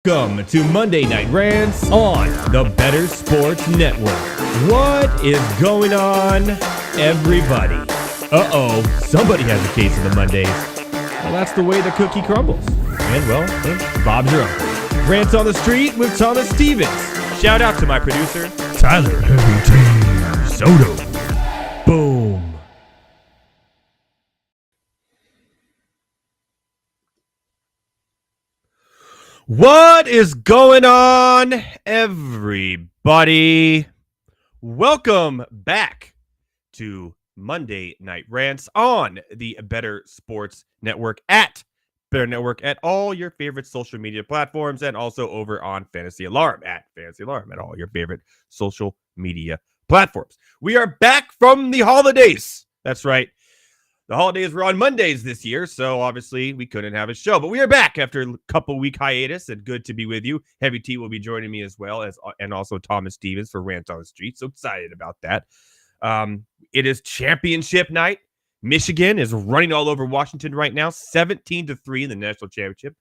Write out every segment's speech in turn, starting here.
Welcome to Monday Night Rants on the Better Sports Network. What is going on, everybody? Somebody has a case of the Mondays. Well, that's the way the cookie crumbles. And, well, Bob's your uncle. Rants on the Street with Thomas Stevens. Shout out to my producer, Tyler Heavy T. Soto. Boom. What is going on, everybody? Welcome back to Monday Night Rants on the Better Sports Network at Better Network at all your favorite social media platforms, and also over on Fantasy Alarm at Fantasy Alarm at all your favorite social media platforms. We are back from the holidays. That's right. The holidays were on Mondays this year, so obviously we couldn't have a show. But we are back after a couple-week hiatus, and good to be with you. Heavy T will be joining me as well, and also Thomas Stevens for Rant on the Street. So excited about that. It is championship night. Michigan is running all over Washington right now, 17-3 in the national championship.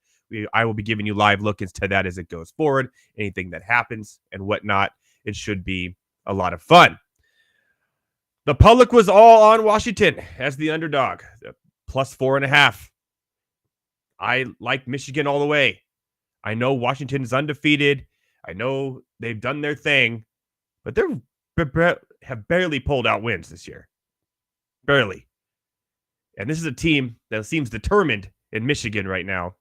I will be giving you live look-ins to that as it goes forward, anything that happens and whatnot. It should be a lot of fun. The public was all on Washington as the underdog, plus 4.5. I like Michigan all the way. I know Washington is undefeated. I know they've done their thing, but they have barely pulled out wins this year. Barely. And this is a team that seems determined in Michigan right now.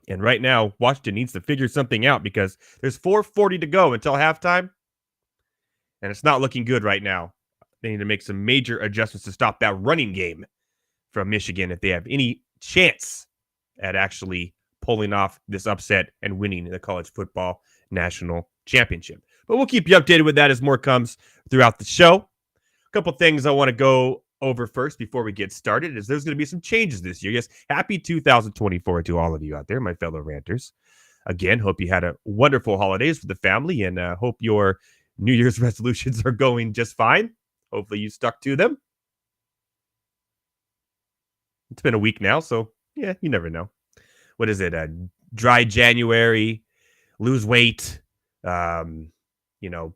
And right now, Washington needs to figure something out because there's 4:40 to go until halftime. And it's not looking good right now. They need to make some major adjustments to stop that running game from Michigan if they have any chance at actually pulling off this upset and winning the college football national championship. But we'll keep you updated with that as more comes throughout the show. A couple things I want to go over first before we get started is there's going to be some changes this year. Yes, happy 2024 to all of you out there, my fellow ranters. Again, hope you had a wonderful holidays with the family, and hope your New Year's resolutions are going just fine. Hopefully you stuck to them. It's been a week now, so yeah, you never know. What is it? Dry January, lose weight. Those are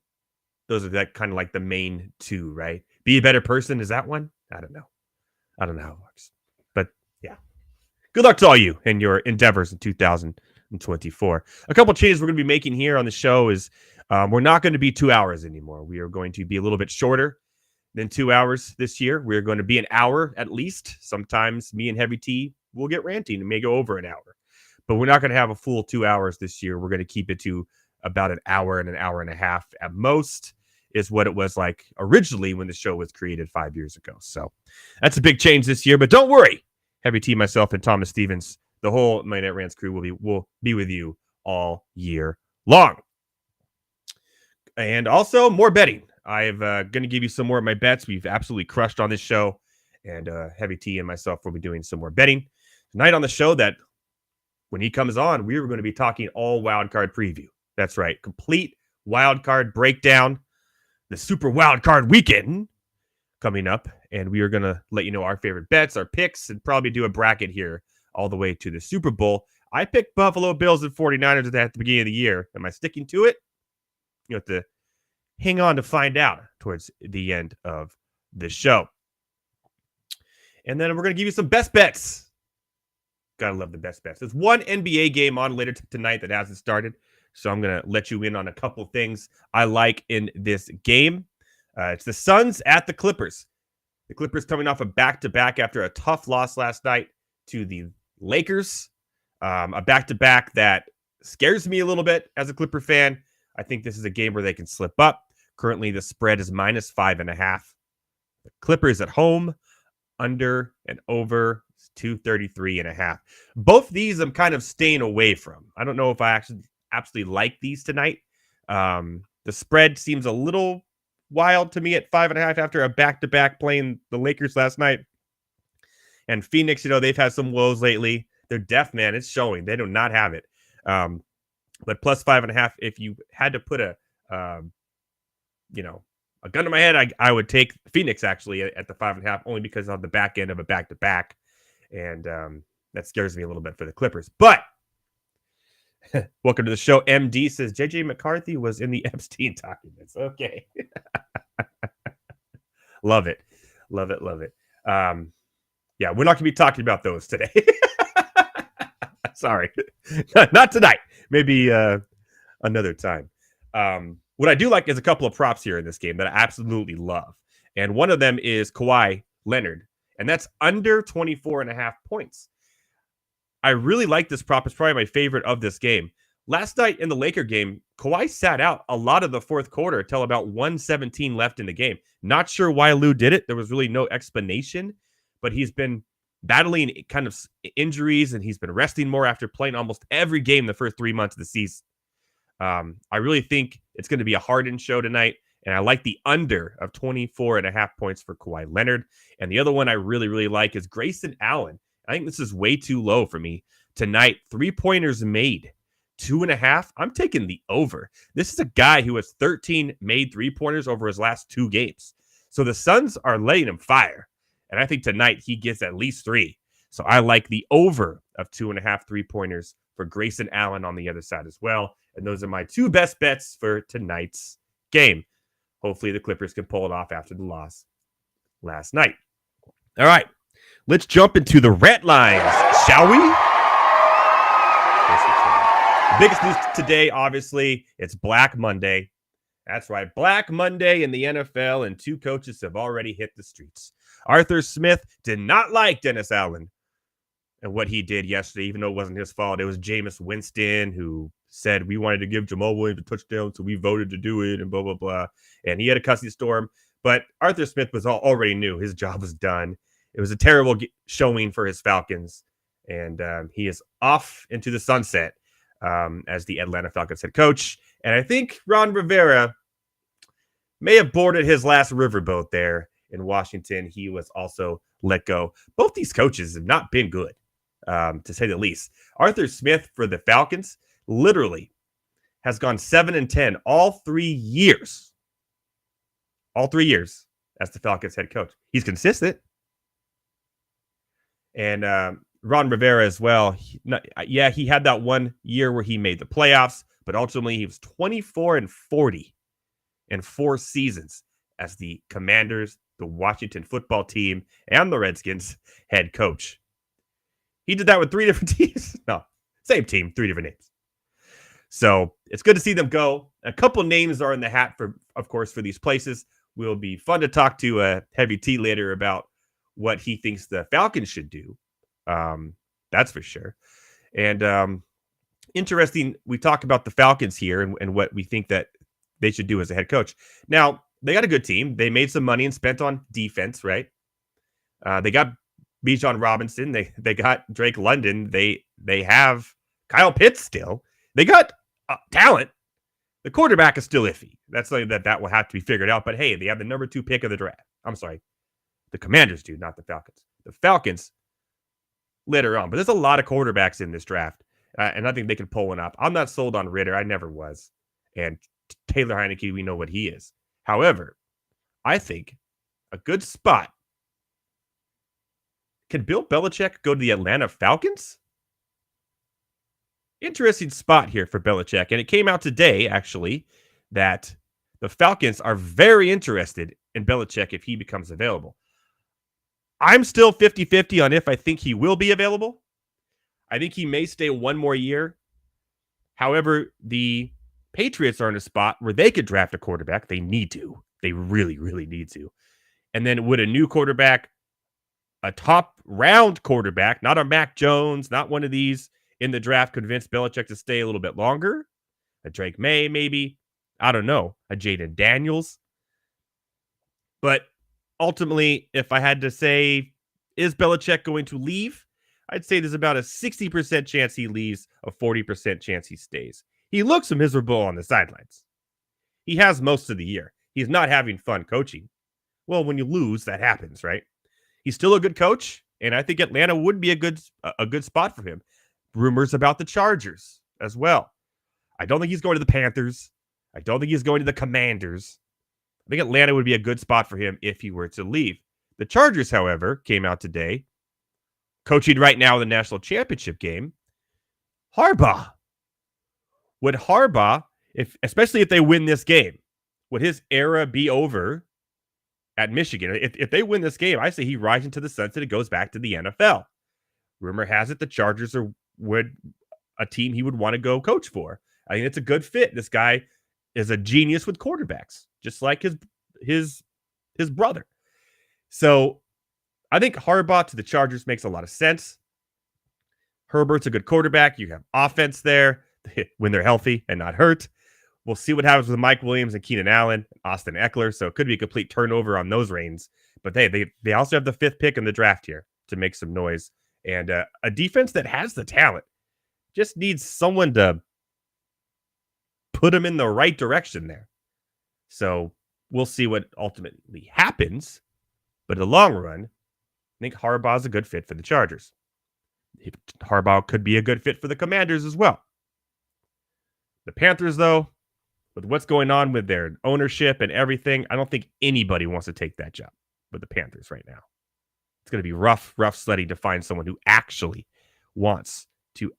that kind of like the main two, right? Be a better person. Is that one? I don't know how it works. But yeah, good luck to all you and your endeavors in 2024. A couple changes we're going to be making here on the show is we're not going to be 2 hours anymore. We are going to be a little bit shorter than 2 hours this year. We're going to be an hour at least. Sometimes me and Heavy T will get ranting and may go over an hour. But we're not going to have a full 2 hours this year. We're going to keep it to about an hour and a half at most is what it was like originally when the show was created 5 years ago. So that's a big change this year. But don't worry. Heavy T, myself, and Thomas Stevens, the whole Monday Night Rants crew will be with you all year long. And also more betting. I'm going to give you some more of my bets. We've absolutely crushed on this show. And Heavy T and myself will be doing some more betting. Tonight on the show that when he comes on, we are going to be talking all wild card preview. That's right. Complete wild card breakdown. The super wild card weekend coming up. And we are going to let you know our favorite bets, our picks, and probably do a bracket here all the way to the Super Bowl. I picked Buffalo Bills and 49ers at the beginning of the year. Am I sticking to it? You have to hang on to find out towards the end of the show. And then we're going to give you some best bets. Gotta love the best bets. There's one NBA game on later tonight that hasn't started. So I'm going to let you in on a couple things I like in this game. It's the Suns at the Clippers. The Clippers coming off a back-to-back after a tough loss last night to the Lakers. A back-to-back that scares me a little bit as a Clipper fan. I think this is a game where they can slip up. Currently, the spread is -5.5. The Clippers at home, under and over 233.5. Both these I'm kind of staying away from. I don't know if I actually absolutely like these tonight. The spread seems a little wild to me at 5.5 after a back-to-back playing the Lakers last night. And Phoenix, they've had some woes lately. They're deaf, man. It's showing. They do not have it. But plus 5.5, if you had to put a gun to my head, I would take Phoenix actually at the 5.5, only because of the back end of a back-to-back. And that scares me a little bit for the Clippers. But Welcome to the show. MD says JJ McCarthy was in the Epstein documents. Okay. Love it. Love it. Love it. Yeah, we're not going to be talking about those today. Sorry. Not tonight. Maybe another time. What I do like is a couple of props here in this game that I absolutely love. And one of them is Kawhi Leonard. And that's under 24.5 points. I really like this prop. It's probably my favorite of this game. Last night in the Laker game, Kawhi sat out a lot of the fourth quarter till about 1:17 left in the game. Not sure why Lou did it. There was really no explanation, but he's been battling kind of injuries and he's been resting more after playing almost every game the first 3 months of the season. I really think it's going to be a Harden show tonight, and I like the under of 24.5 points for Kawhi Leonard. And the other one I really, really like is Grayson Allen. I think this is way too low for me tonight. 3-pointers made, 2.5. I'm taking the over. This is a guy who has 13 made 3-pointers over his last 2 games. So the Suns are letting him fire. And I think tonight he gets at least 3. So I like the over of 2.5 3-pointers for Grayson Allen on the other side as well. And those are my 2 best bets for tonight's game. Hopefully the Clippers can pull it off after the loss last night. All right. Let's jump into the rant lines, shall we? The biggest news today, obviously, it's Black Monday. That's right, Black Monday in the NFL, and 2 coaches have already hit the streets. Arthur Smith did not like Dennis Allen and what he did yesterday, even though it wasn't his fault. It was Jameis Winston who said we wanted to give Jamal Williams a touchdown, so we voted to do it, and blah, blah, blah. And he had a custody storm. But Arthur Smith was already knew his job was done. It was a terrible showing for his Falcons, and he is off into the sunset as the Atlanta Falcons head coach. And I think Ron Rivera may have boarded his last riverboat there in Washington. He was also let go. Both these coaches have not been good, to say the least. Arthur Smith for the Falcons literally has gone 7-10 all 3 years. All 3 years as the Falcons head coach. He's consistent. And Ron Rivera as well. He had that 1 year where he made the playoffs, but ultimately he was 24-40 in 4 seasons as the Commanders, the Washington football team, and the Redskins head coach. He did that with 3 different teams. No, same team, 3 different names. So it's good to see them go. A couple names are in the hat for, of course, for these places. Will be fun to talk to Heavy T later about what he thinks the Falcons should do. That's for sure. And interesting, we talk about the Falcons here and what we think that they should do as a head coach. Now, they got a good team. They made some money and spent on defense, right? They got Bijan Robinson. They got Drake London. They have Kyle Pitts still. They got talent. The quarterback is still iffy. That's something that will have to be figured out. But hey, they have the number 2 pick of the draft. I'm sorry. The Commanders do, not the Falcons. The Falcons later on. But there's a lot of quarterbacks in this draft. And I think they can pull one up. I'm not sold on Ritter. I never was. And Taylor Heineke, we know what he is. However, I think a good spot. Can Bill Belichick go to the Atlanta Falcons? Interesting spot here for Belichick. And it came out today, actually, that the Falcons are very interested in Belichick if he becomes available. I'm still 50-50 on if I think he will be available. I think he may stay 1 more year. However, the Patriots are in a spot where they could draft a quarterback. They need to. They really, really need to. And then would a new quarterback, a top round quarterback, not a Mac Jones, not one of these in the draft, convince Belichick to stay a little bit longer? A Drake May, maybe. I don't know. A Jaden Daniels. But ultimately, if I had to say, is Belichick going to leave? I'd say there's about a 60% chance he leaves, a 40% chance he stays. He looks miserable on the sidelines. He has most of the year. He's not having fun coaching. Well, when you lose, that happens, right? He's still a good coach, and I think Atlanta would be a good spot for him. Rumors about the Chargers as well. I don't think he's going to the Panthers. I don't think he's going to the Commanders. I think Atlanta would be a good spot for him if he were to leave. The Chargers, however, came out today, coaching right now in the national championship game. Harbaugh. Would Harbaugh, especially if they win this game, would his era be over at Michigan? If they win this game, I say he rises into the sunset and goes back to the NFL. Rumor has it the Chargers are a team he would want to go coach for. I think it's a good fit. This guy is a genius with quarterbacks, just like his brother. So I think Harbaugh to the Chargers makes a lot of sense. Herbert's a good quarterback. You have offense there when they're healthy and not hurt. We'll see what happens with Mike Williams and Keenan Allen, Austin Eckler. So it could be a complete turnover on those reins. But they also have the 5th pick in the draft here to make some noise. And a defense that has the talent just needs someone to put them in the right direction there. So we'll see what ultimately happens. But in the long run, I think Harbaugh's a good fit for the Chargers. Harbaugh could be a good fit for the Commanders as well. The Panthers, though, with what's going on with their ownership and everything, I don't think anybody wants to take that job with the Panthers right now. It's going to be rough sledding to find someone who actually wants to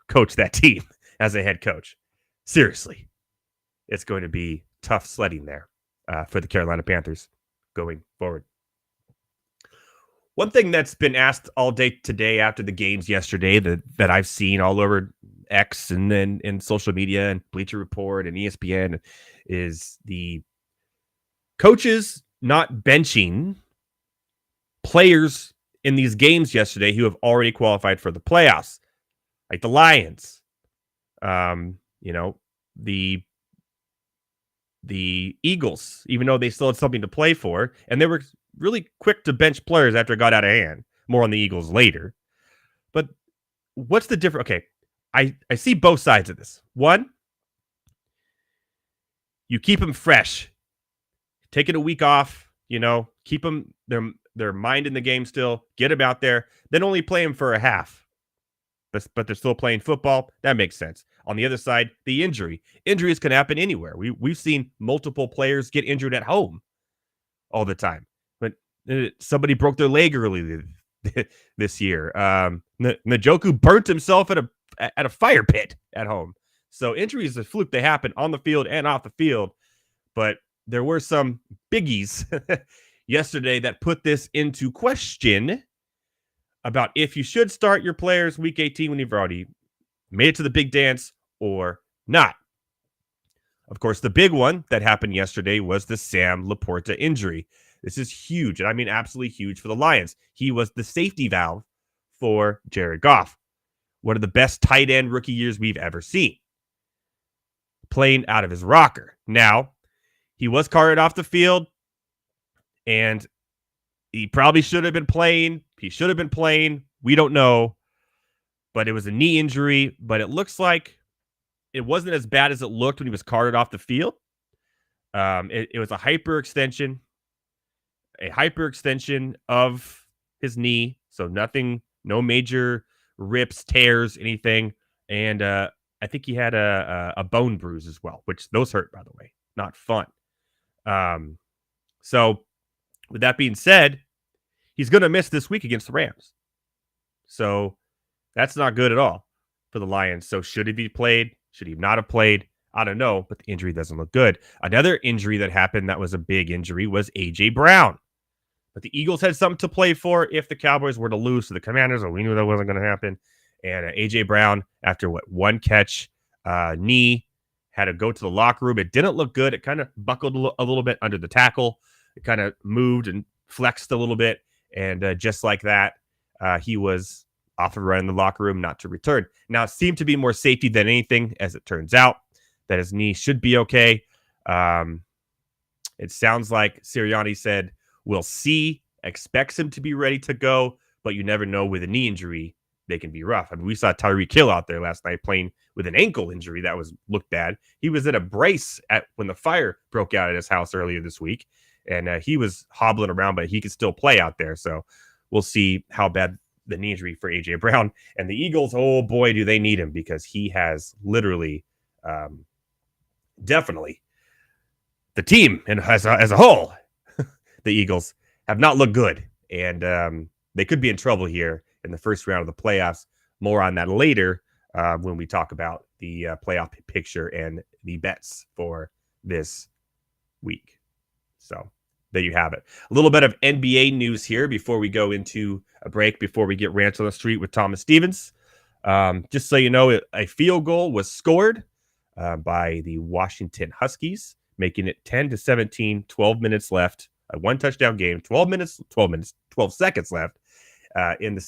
coach that team as a head coach. Seriously, it's going to be tough sledding there for the Carolina Panthers going forward. One thing that's been asked all day today after the games yesterday that I've seen all over X and then in social media and Bleacher Report and ESPN is the coaches not benching players in these games yesterday who have already qualified for the playoffs, like the Lions, the Eagles, even though they still had something to play for, and they were really quick to bench players after it got out of hand. More on the Eagles later. But what's the difference? Okay, I see both sides of this. One, you keep them fresh. Taking a week off, keep them their mind in the game still, get them out there, then only play them for a half. But they're still playing football. That makes sense. On the other side, the injuries can happen anywhere. We've seen multiple players get injured at home all the time. But somebody broke their leg early this year. Njoku burnt himself at a fire pit at home. So injuries is a fluke. They happen on the field and off the field. But there were some biggies yesterday that put this into question about if you should start your players week 18 when you've already made it to the big dance or not. Of course, the big one that happened yesterday was the Sam Laporta injury. This is huge, and I mean absolutely huge for the Lions. He was the safety valve for Jared Goff. One of the best tight end rookie years we've ever seen. Playing out of his rocker. Now, he was carted off the field, and he probably should have been playing. He should have been playing. We don't know. But it was a knee injury. But it looks like it wasn't as bad as it looked when he was carted off the field. It was a hyperextension of his knee. So nothing, no major rips, tears, anything. And I think he had a bone bruise as well, which those hurt, by the way. Not fun. So with that being said, he's going to miss this week against the Rams. So that's not good at all for the Lions. So should he be played? Should he not have played? I don't know, but the injury doesn't look good. Another injury that happened that was a big injury was A.J. Brown. But the Eagles had something to play for if the Cowboys were to lose to the Commanders. So we knew that wasn't going to happen. And A.J. Brown, after one catch, knee, had to go to the locker room. It didn't look good. It kind of buckled a little bit under the tackle. It kind of moved and flexed a little bit. And just like that, he was off and running the locker room, not to return. Now, it seemed to be more safety than anything, as it turns out, that his knee should be okay. It sounds like Sirianni said, we'll see, expects him to be ready to go, but you never know with a knee injury, they can be rough. I mean, we saw Tyreek Hill out there last night playing with an ankle injury that looked bad. He was in a brace when the fire broke out at his house earlier this week, and he was hobbling around, but he could still play out there. So we'll see how bad the knee injury for A.J. Brown. And the Eagles, oh boy, do they need him, because he has literally definitely the team and as a whole, the Eagles have not looked good, and they could be in trouble here in the first round of the playoffs. More on that later. when we talk about the playoff picture and the bets for this week. So there you have it. A little bit of NBA news here before we go into a break, before we get Rants on the Street with Thomas Stevens. Just so you know, a field goal was scored by the Washington Huskies, making it 10-17, 12 minutes left, a one touchdown game, 12 seconds left in the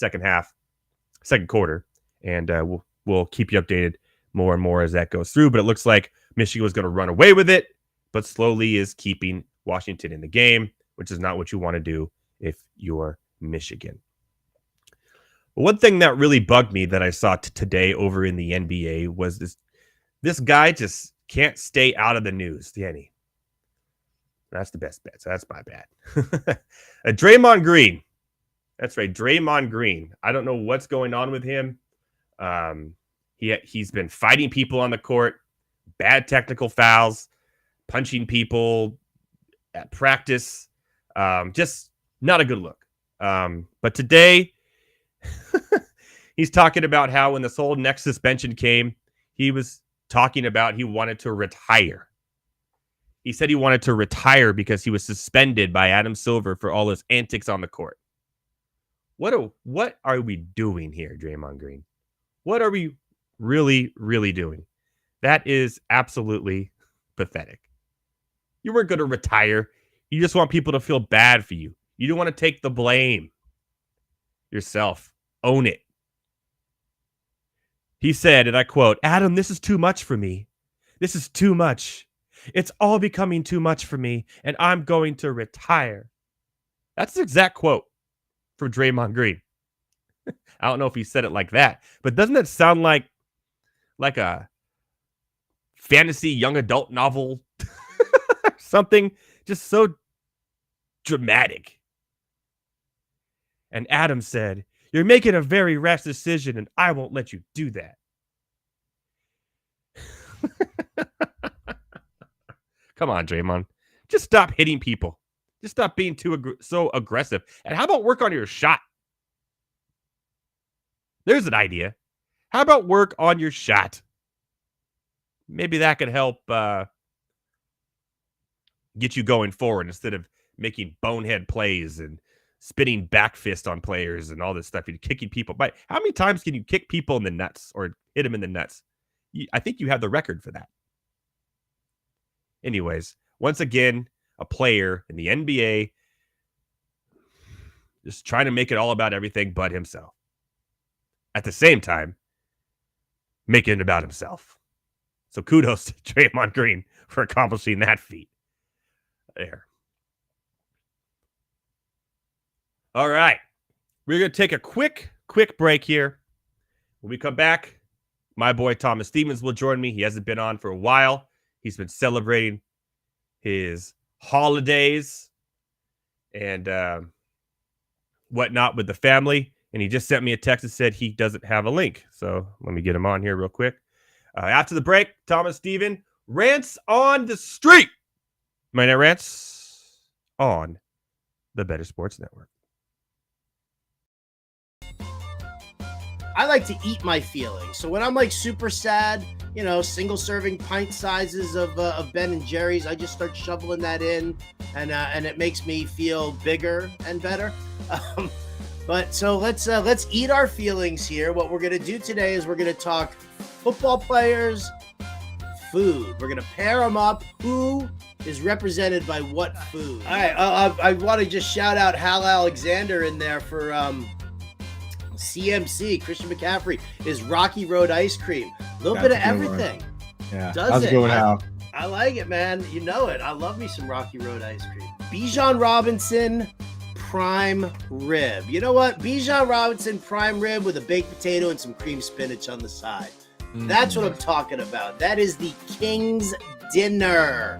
second quarter. And we'll keep you updated more and more as that goes through. But it looks like Michigan was going to run away with it, but slowly is keeping Washington in the game, which is not what you want to do if you're Michigan. One thing that really bugged me that I saw today over in the NBA was this guy just can't stay out of the news, Danny. That's the best bet, so that's my bad. Draymond Green. That's right, Draymond Green. I don't know what's going on with him. He's been fighting people on the court, bad technical fouls, punching people at practice. Just not a good look. But today, he's talking about how when this whole next suspension came, he was talking about he wanted to retire. He said he wanted to retire because he was suspended by Adam Silver for all his antics on the court. What are we doing here, Draymond Green? What are we really, really doing? That is absolutely pathetic. You weren't going to retire. You just want people to feel bad for you. You don't want to take the blame yourself. Own it. He said, and I quote, "Adam, this is too much for me. This is too much. It's all becoming too much for me, and I'm going to retire." That's the exact quote from Draymond Green. I don't know if he said it like that, but doesn't that sound like a fantasy young adult novel? Something just so dramatic. And Adam said, "You're making a very rash decision, and I won't let you do that." Come on, Draymond. Just stop hitting people. Just stop being so aggressive. And how about work on your shot? There's an idea. How about work on your shot? Maybe that could help get you going forward instead of making bonehead plays and spinning back fist on players and all this stuff. You're kicking people. But how many times can you kick people in the nuts or hit them in the nuts? I think you have the record for that. Anyways, once again, a player in the NBA just trying to make it all about everything but himself. At the same time, making it about himself. So kudos to Draymond Green for accomplishing that feat. There. All right. We're going to take a quick break here. When we come back, my boy Thomas Stevens will join me. He hasn't been on for a while. He's been celebrating his holidays and whatnot with the family. And he just sent me a text and said he doesn't have a link. So let me get him on here real quick. After the break, Thomas Stevens, Rants on the Street. Monday Night Rants on the Better Sports Network. I like to eat my feelings. So when I'm like super sad, single serving pint sizes of Ben and Jerry's, I just start shoveling that in, and it makes me feel bigger and better. But so let's eat our feelings here. What we're gonna do today is we're gonna talk football players, food. We're gonna pair them up. Who is represented by what food? All right, I want to just shout out Hal Alexander in there for CMC, Christian McCaffrey, is Rocky Road ice cream. A little bit of everything. Yeah, does it? Good Hal. I like it, man. You know it. I love me some Rocky Road ice cream. Bijan Robinson prime rib. You know what? Bijan Robinson prime rib with a baked potato and some cream spinach on the side. That's what I'm talking about. That is the King's dinner.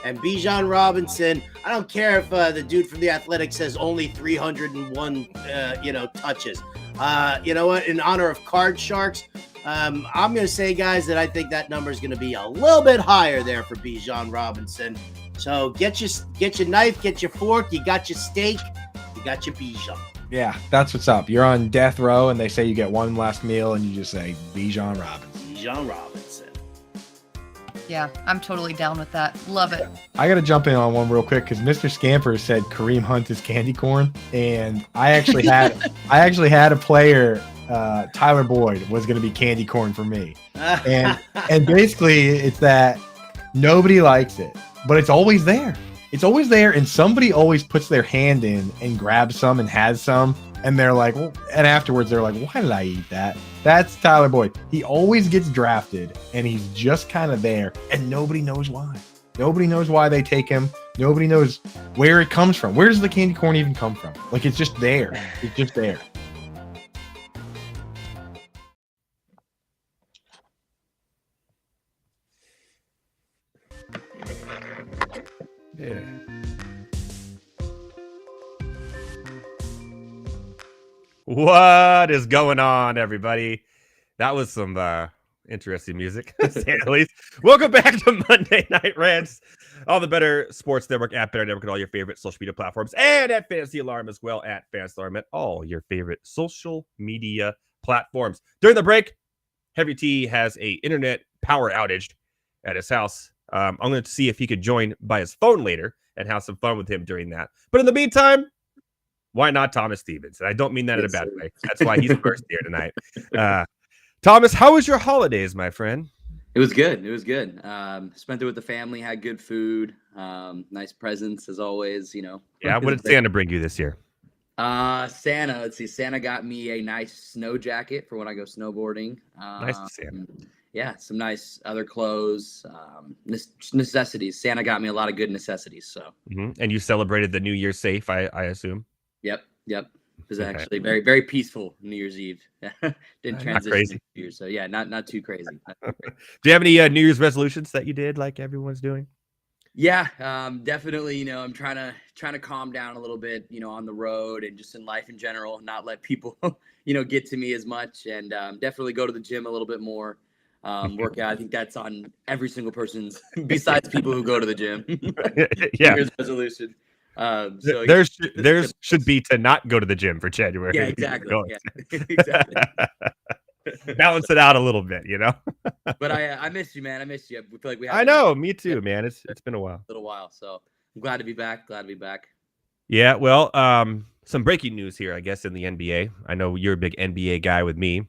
And Bijan Robinson, I don't care if the dude from The Athletic says only 301, touches. You know what? In honor of Card Sharks, I'm going to say, guys, that I think that number is going to be a little bit higher there for Bijan Robinson. So get your knife, get your fork, you got your steak, you got your Bijan. Yeah, that's what's up. You're on death row, and they say you get one last meal, and you just say Bijan Robinson. Bijan Robinson. Yeah, I'm totally down with that. Love it. I got to jump in on one real quick because Mr. Scamper said Kareem Hunt is candy corn, and I actually had a player, Tyler Boyd, was going to be candy corn for me, and basically it's that nobody likes it, but it's always there. It's always there, and somebody always puts their hand in and grabs some and has some, and they're like, well, and afterwards they're like, why did I eat that? That's Tyler Boyd. He always gets drafted, and he's just kind of there, and nobody knows why. Nobody knows why they take him. Nobody knows where it comes from. Where does the candy corn even come from? Like, it's just there. It's just there. Yeah. What is going on, everybody? That was some interesting music, to say the least. Welcome back to Monday Night Rants on the Better Sports Network, at Better Network, at all your favorite social media platforms, and at Fantasy Alarm as well, at Fantasy Alarm, at all your favorite social media platforms. During the break, Heavy T has a internet power outage at his house. I'm going to see if he could join by his phone later and have some fun with him during that. But in the meantime, why not Thomas Stevens? And I don't mean that in a bad way. That's why he's first here tonight. Thomas, how was your holidays, my friend? It was good. It was good. Spent it with the family, had good food, nice presents as always, you know. Yeah, what did Santa bring you this year? Santa got me a nice snow jacket for when I go snowboarding. Nice Santa. Yeah, some nice other clothes, necessities. Santa got me a lot of good necessities. So. Mm-hmm. And you celebrated the New Year safe, I assume. Yep. It was actually very, very peaceful New Year's Eve. Didn't transition to New Year's, so yeah, not too crazy. Do you have any New Year's resolutions that you did, like everyone's doing? Yeah, definitely. You know, I'm trying to calm down a little bit, you know, on the road and just in life in general, not let people, you know, get to me as much, and definitely go to the gym a little bit more. Work out. I think that's on every single person's, besides people who go to the gym. Yeah. New Year's resolution. So there's should be to not go to the gym for January. Yeah, exactly. Yeah, exactly. Balance it out a little bit, you know. But I miss you, man. I miss you. We feel like we have. I know, me too, man. It's been a while. So I'm glad to be back. Yeah, well, some breaking news here, I guess, in the NBA. I know you're a big NBA guy with me.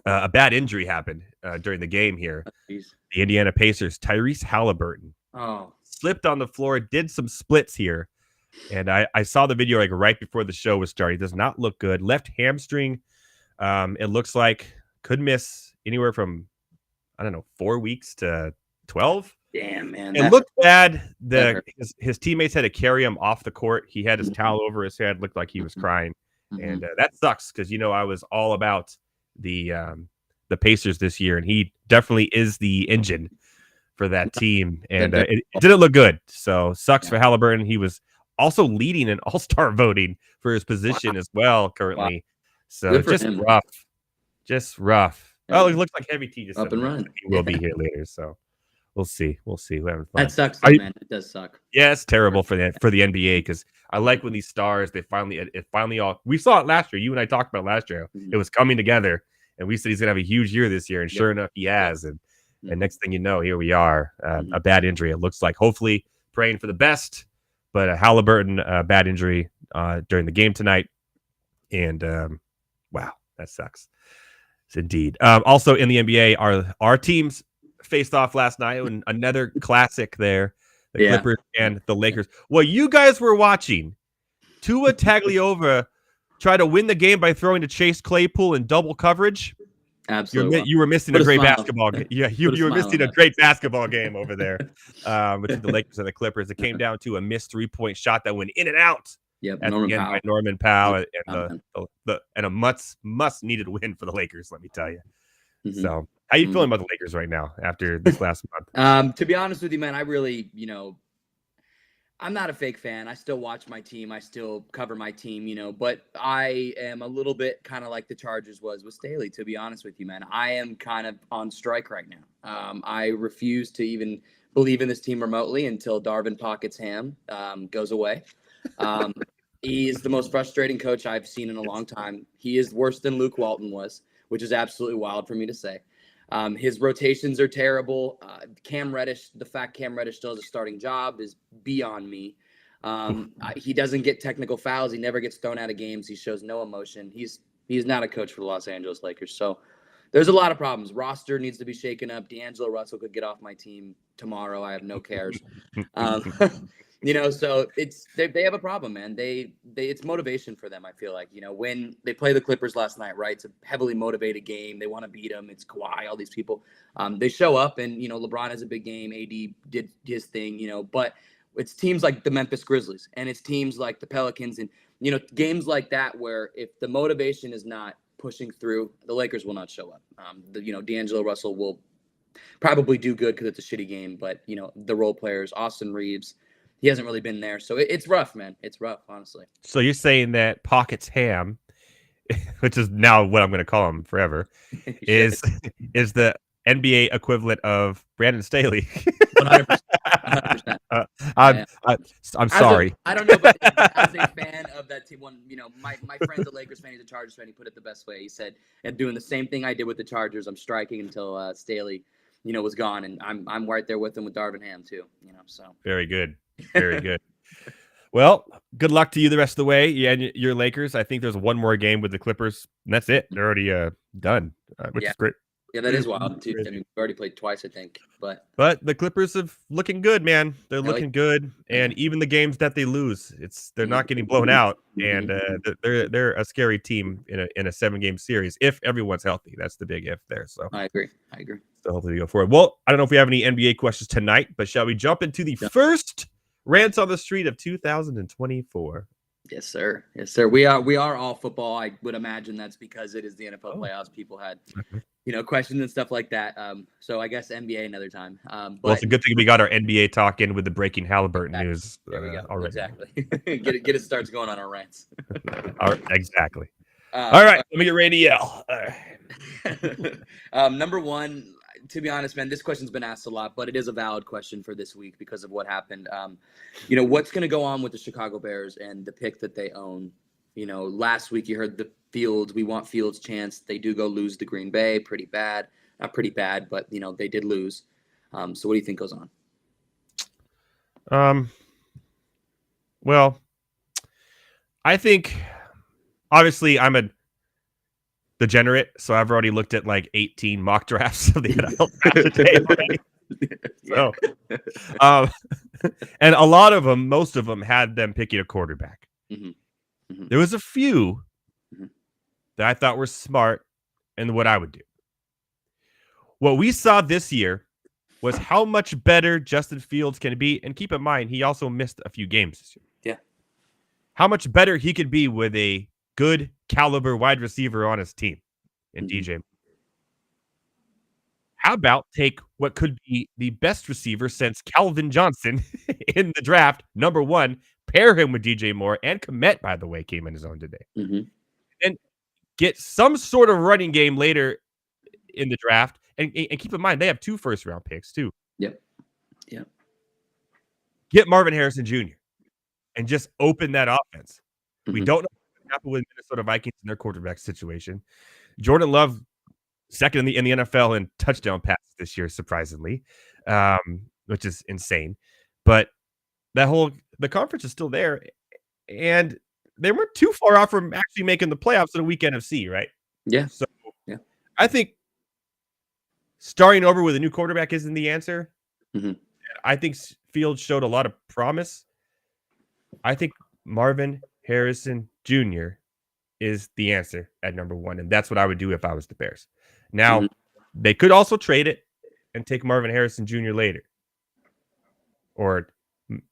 A bad injury happened during the game here. The Indiana Pacers, Tyrese Halliburton, slipped on the floor, did some splits here. And I saw the video like right before the show was starting. It does not look good. Left hamstring. It looks like could miss anywhere from, 4 weeks to 12. Damn, man. It looked bad. His teammates had to carry him off the court. He had his towel over his head, looked like he was crying. And that sucks because, you know, I was all about the Pacers this year, and he definitely is the engine for that team. And it didn't look good. So sucks for Halliburton. He was also leading in all-star voting for his position as well currently. So just rough. Oh, it looks like Heavy T just up and running. He will be here later. So we'll see. We're having fun. That sucks, man. It does suck. Yeah, it's terrible for the NBA because I like when these stars, it finally all, we saw it last year. You and I talked about it last year. It was coming together, and we said he's gonna have a huge year this year, and sure enough, he has. And next thing you know, here we are. A bad injury. It looks like. Hopefully, praying for the best. But a Halliburton bad injury during the game tonight, and wow, that sucks. It's indeed. Also in the NBA, our teams faced off last night, and another classic there. The Clippers and the Lakers. Well, you guys were watching Tua Tagliova try to win the game by throwing to Chase Claypool in double coverage. Absolutely. You were missing a great basketball game. Yeah, you were missing a great basketball game over there between the Lakers and the Clippers. It came down to a missed 3-point shot that went in and out at the end by Norman Powell, and a must needed win for the Lakers, let me tell you. So how you feeling about the Lakers right now after this last month? To be honest with you, man, I really, you know, I'm not a fake fan. I still watch my team. I still cover my team, you know, but I am a little bit kind of like the Chargers was with Staley, to be honest with you, man. I am kind of on strike right now. I refuse to even believe in this team remotely until Darvin Pocket's ham goes away. He is the most frustrating coach I've seen in a long time. He is worse than Luke Walton was, which is absolutely wild for me to say. His rotations are terrible. Cam Reddish, the fact Cam Reddish still has a starting job is beyond me. He doesn't get technical fouls. He never gets thrown out of games. He shows no emotion. He's not a coach for the Los Angeles Lakers. So there's a lot of problems. Roster needs to be shaken up. D'Angelo Russell could get off my team tomorrow. I have no cares. So they have a problem, man. It's motivation for them. I feel like, when they play the Clippers last night, right? It's a heavily motivated game. They want to beat them. It's Kawhi, all these people. They show up and, LeBron has a big game. AD did his thing, but it's teams like the Memphis Grizzlies and it's teams like the Pelicans and, games like that where if the motivation is not pushing through, the Lakers will not show up. D'Angelo Russell will probably do good because it's a shitty game, but, the role players, Austin Reeves, he hasn't really been there. So it's rough, man. It's rough, honestly. So you're saying that Pockets Ham, which is now what I'm going to call him forever, is the NBA equivalent of Brandon Staley. 100%. 100%. I'm sorry. I don't know, but as a fan of that team, my friend's a Lakers fan, he's a Chargers fan. He put it the best way. He said, "And doing the same thing I did with the Chargers, I'm striking until Staley, was gone, and I'm right there with him with Darvin Ham too. So very good, very good." Well, good luck to you the rest of the way. Yeah, and your Lakers. I think there's one more game with the Clippers, and that's it. They're already done, which is great. Yeah, that is wild too. I mean, we've already played twice, I think. But the Clippers are looking good, man. They're looking good, and even the games that they lose, they're not getting blown out, and they're a scary team in a 7-game series if everyone's healthy. That's the big if there. So I agree. So hopefully we go forward. Well, I don't know if we have any NBA questions tonight, but shall we jump into the first Rants on the Street of 2024? Yes, sir. Yes, sir. We are all football. I would imagine that's because it is the NFL playoffs. People had, questions and stuff like that. So I guess NBA another time. Well, it's a good thing we got our NBA talk in with the breaking Halliburton news already. Exactly. get it starts going on our rants. Exactly. All right, let me get ready to yell. Number one. To be honest, man, this question's been asked a lot, but it is a valid question for this week because of what happened. What's going to go on with the Chicago Bears and the pick that they own? Last week you heard we want Fields chance. They do go lose to Green Bay. Pretty bad. Not pretty bad, but, they did lose. So what do you think goes on? Well, I think, obviously, I'm a degenerate, so I've already looked at like 18 mock drafts of the NFL today. So, and a lot of them, most of them had them picking a quarterback. There was a few that I thought were smart and what I would do. What we saw this year was how much better Justin Fields can be, and keep in mind he also missed a few games this year. Yeah, how much better he could be with a good caliber wide receiver on his team in DJ. How about take what could be the best receiver since Calvin Johnson in the draft, number 1, pair him with DJ Moore, and Kmet, by the way, came in his own today. And get some sort of running game later in the draft. And keep in mind, they have 2 first-round picks, too. Yep. Get Marvin Harrison Jr. and just open that offense. We don't know happened with Minnesota Vikings in their quarterback situation. Jordan Love, second in the NFL in touchdown passes this year, surprisingly, which is insane. But the conference is still there, and they weren't too far off from actually making the playoffs in a week NFC, right? Yeah. So I think starting over with a new quarterback isn't the answer. I think Fields showed a lot of promise. I think Marvin Harrison Jr. is the answer at number 1, and that's what I would do if I was the Bears. Now, they could also trade it and take Marvin Harrison Jr. later, or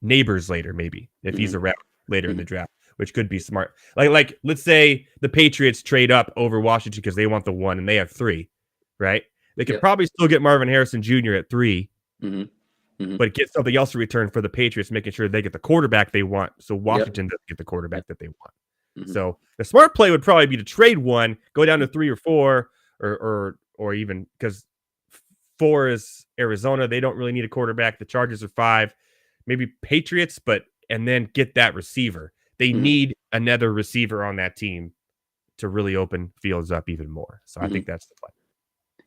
Neighbors later, maybe, if he's around later in the draft, which could be smart. Like let's say the Patriots trade up over Washington because they want the 1 and they have 3, right? They could probably still get Marvin Harrison Jr. at 3, but get something else to return for the Patriots, making sure they get the quarterback they want, so Washington doesn't get the quarterback that they want. So the smart play would probably be to trade 1, go down to 3 or 4, or even, because 4 is Arizona. They don't really need a quarterback. The Chargers are 5, maybe Patriots, and then get that receiver. they need another receiver on that team to really open Fields up even more. So I think that's the play.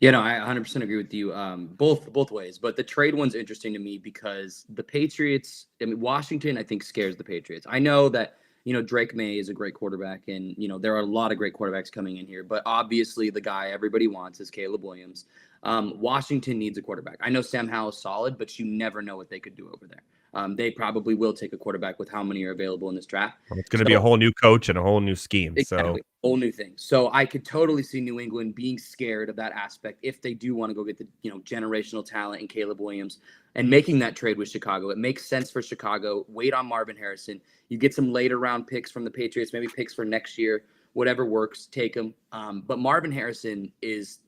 Yeah, no, I 100% agree with you. Both ways, but the trade one's interesting to me because the Patriots, I mean, Washington, I think scares the Patriots. I know that, Drake May is a great quarterback, and, there are a lot of great quarterbacks coming in here, but obviously the guy everybody wants is Caleb Williams. Washington needs a quarterback. I know Sam Howell is solid, but you never know what they could do over there. They probably will take a quarterback with how many are available in this draft. Well, it's going to be a whole new coach and a whole new scheme. Exactly. Whole new thing. So I could totally see New England being scared of that aspect if they do want to go get the generational talent in Caleb Williams and making that trade with Chicago. It makes sense for Chicago. Wait on Marvin Harrison. You get some later round picks from the Patriots, maybe picks for next year, whatever works. Take them. But Marvin Harrison is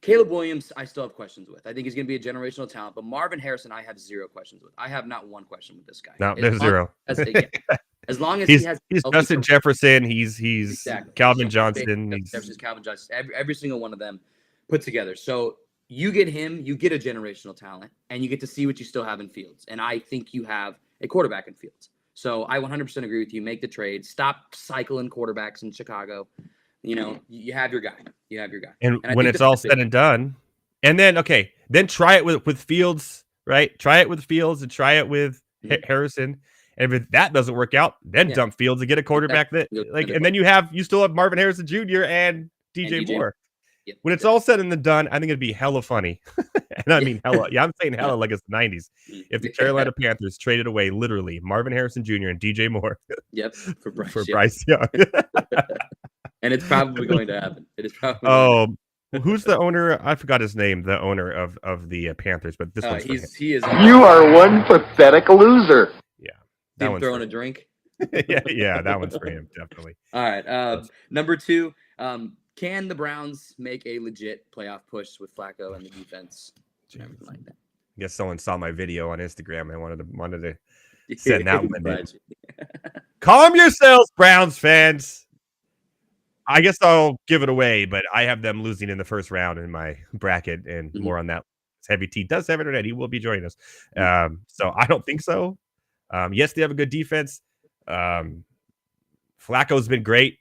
Caleb Williams, I still have questions with. I think he's going to be a generational talent, but Marvin Harrison, I have zero questions with. I have not one question with this guy. No, there's zero. As long as he's he's Justin Jefferson, he's exactly. Calvin Johnson, he's Calvin Johnson. Every single one of them put together. So you get him, you get a generational talent, and you get to see what you still have in Fields. And I think you have a quarterback in Fields. So I 100% agree with you. Make the trade. Stop cycling quarterbacks in Chicago. You have your guy. And when it's all said and done, and then try it with Fields, right? Try it with Fields and try it with Harrison. And if that doesn't work out, then dump Fields and get a quarterback and then you still have Marvin Harrison Jr. and DJ Moore. Yep. When it's all said and done, I think it'd be hella funny. And I mean hella. Yeah, I'm saying hella like it's the 90s. If the Carolina Panthers traded away literally Marvin Harrison Jr. and DJ Moore. Yep, for Bryce Young. And it's probably going to happen. It is probably. Who's the owner? I forgot his name. The owner of the Panthers, but this one's he is. You are one pathetic loser. Yeah, that one's throwing a drink. yeah, that one's for him definitely. All right, number 2. Can the Browns make a legit playoff push with Flacco and the defense? Everything like that. I guess someone saw my video on Instagram and wanted to send that one in. Calm yourselves, Browns fans. I guess I'll give it away, but I have them losing in the first round in my bracket, and more on that. Heavy T does have internet. He will be joining us. So I don't think so. Yes, they have a good defense. Flacco's been great.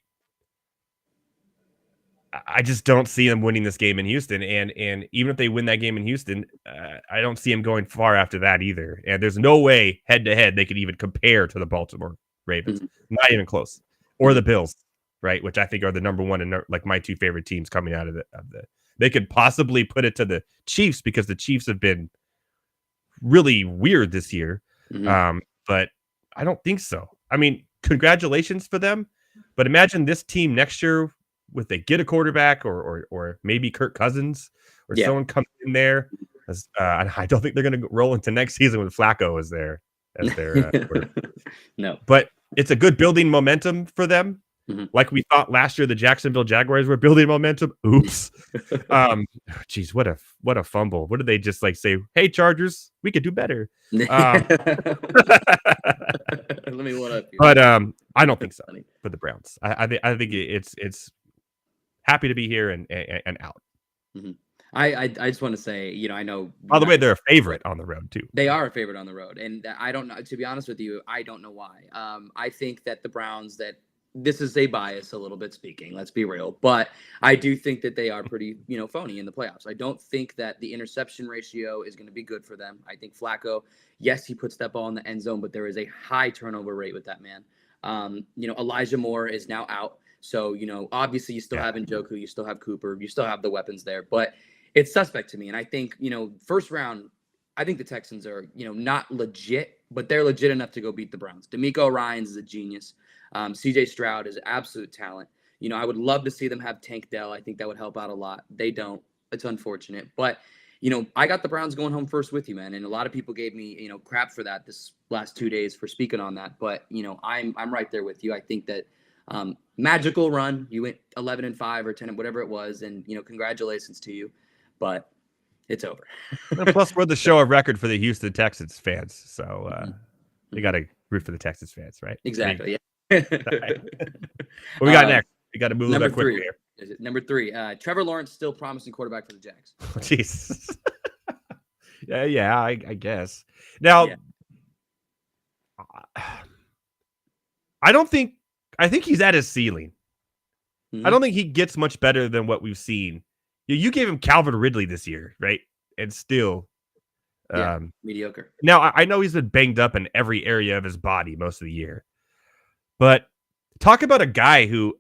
I just don't see them winning this game in Houston. And even if they win that game in Houston, I don't see them going far after that either. And there's no way head-to-head they could even compare to the Baltimore Ravens. Not even close. Or the Bills, right? Which I think are the number one and like my two favorite teams coming out of the. They could possibly put it to the Chiefs because the Chiefs have been really weird this year. But I don't think so. I mean, congratulations for them. But imagine this team next year if they get a quarterback or maybe Kirk Cousins or someone comes in there. I don't think they're going to roll into next season with Flacco as their No. But it's a good building momentum for them. Like we thought last year, the Jacksonville Jaguars were building momentum. Oops. Geez, what a fumble. What did they just say? Hey, Chargers, we could do better. Let me one up you. But I don't think so for the Browns. I think it's happy to be here and out. I just want to say, I know. By the way, they're a favorite on the road too. They are a favorite on the road, and I don't know. To be honest with you, I don't know why. I think that the Browns this is a bias a little bit speaking, let's be real, but I do think that they are pretty, phony in the playoffs. I don't think that the interception ratio is going to be good for them. I think Flacco, yes, he puts that ball in the end zone, but there is a high turnover rate with that man. Elijah Moore is now out. So, obviously you still have Njoku, you still have Cooper, you still have the weapons there, but it's suspect to me. And I think, first round, I think the Texans are, not legit, but they're legit enough to go beat the Browns. D'Amico Ryans is a genius. CJ Stroud is absolute talent. I would love to see them have Tank Dell. I think that would help out a lot. They don't. It's unfortunate. But, I got the Browns going home first with you, man. And a lot of people gave me, crap for that this last 2 days for speaking on that. But, I'm right there with you. I think that magical run. You went 11-5 or 10, whatever it was. And, congratulations to you. But it's over. And plus, we're the show of record for the Houston Texans fans. So you got to root for the Texans fans, right? Exactly. What we got next? We got to move a little bit quicker here. Is it number 3? Trevor Lawrence still promising quarterback for the Jags. Jeez. I guess. Now, I think he's at his ceiling. Mhm. I don't think he gets much better than what we've seen. You gave him Calvin Ridley this year, right? And still, mediocre. Now I know he's been banged up in every area of his body most of the year, but talk about a guy who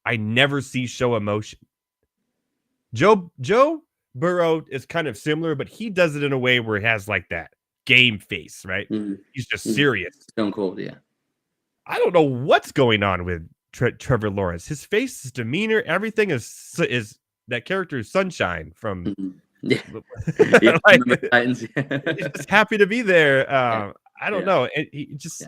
I never see show emotion. Joe Burrow is kind of similar, but he does it in a way where it has like that game face, right? Mhm. He's just serious. Stone cold, yeah. I don't know what's going on with Trevor Lawrence. His face, his demeanor, everything is that character is Sunshine from. Mhm. Yeah. Like, Remember the Titans? he's just happy to be there. I don't Yeah. know. He just,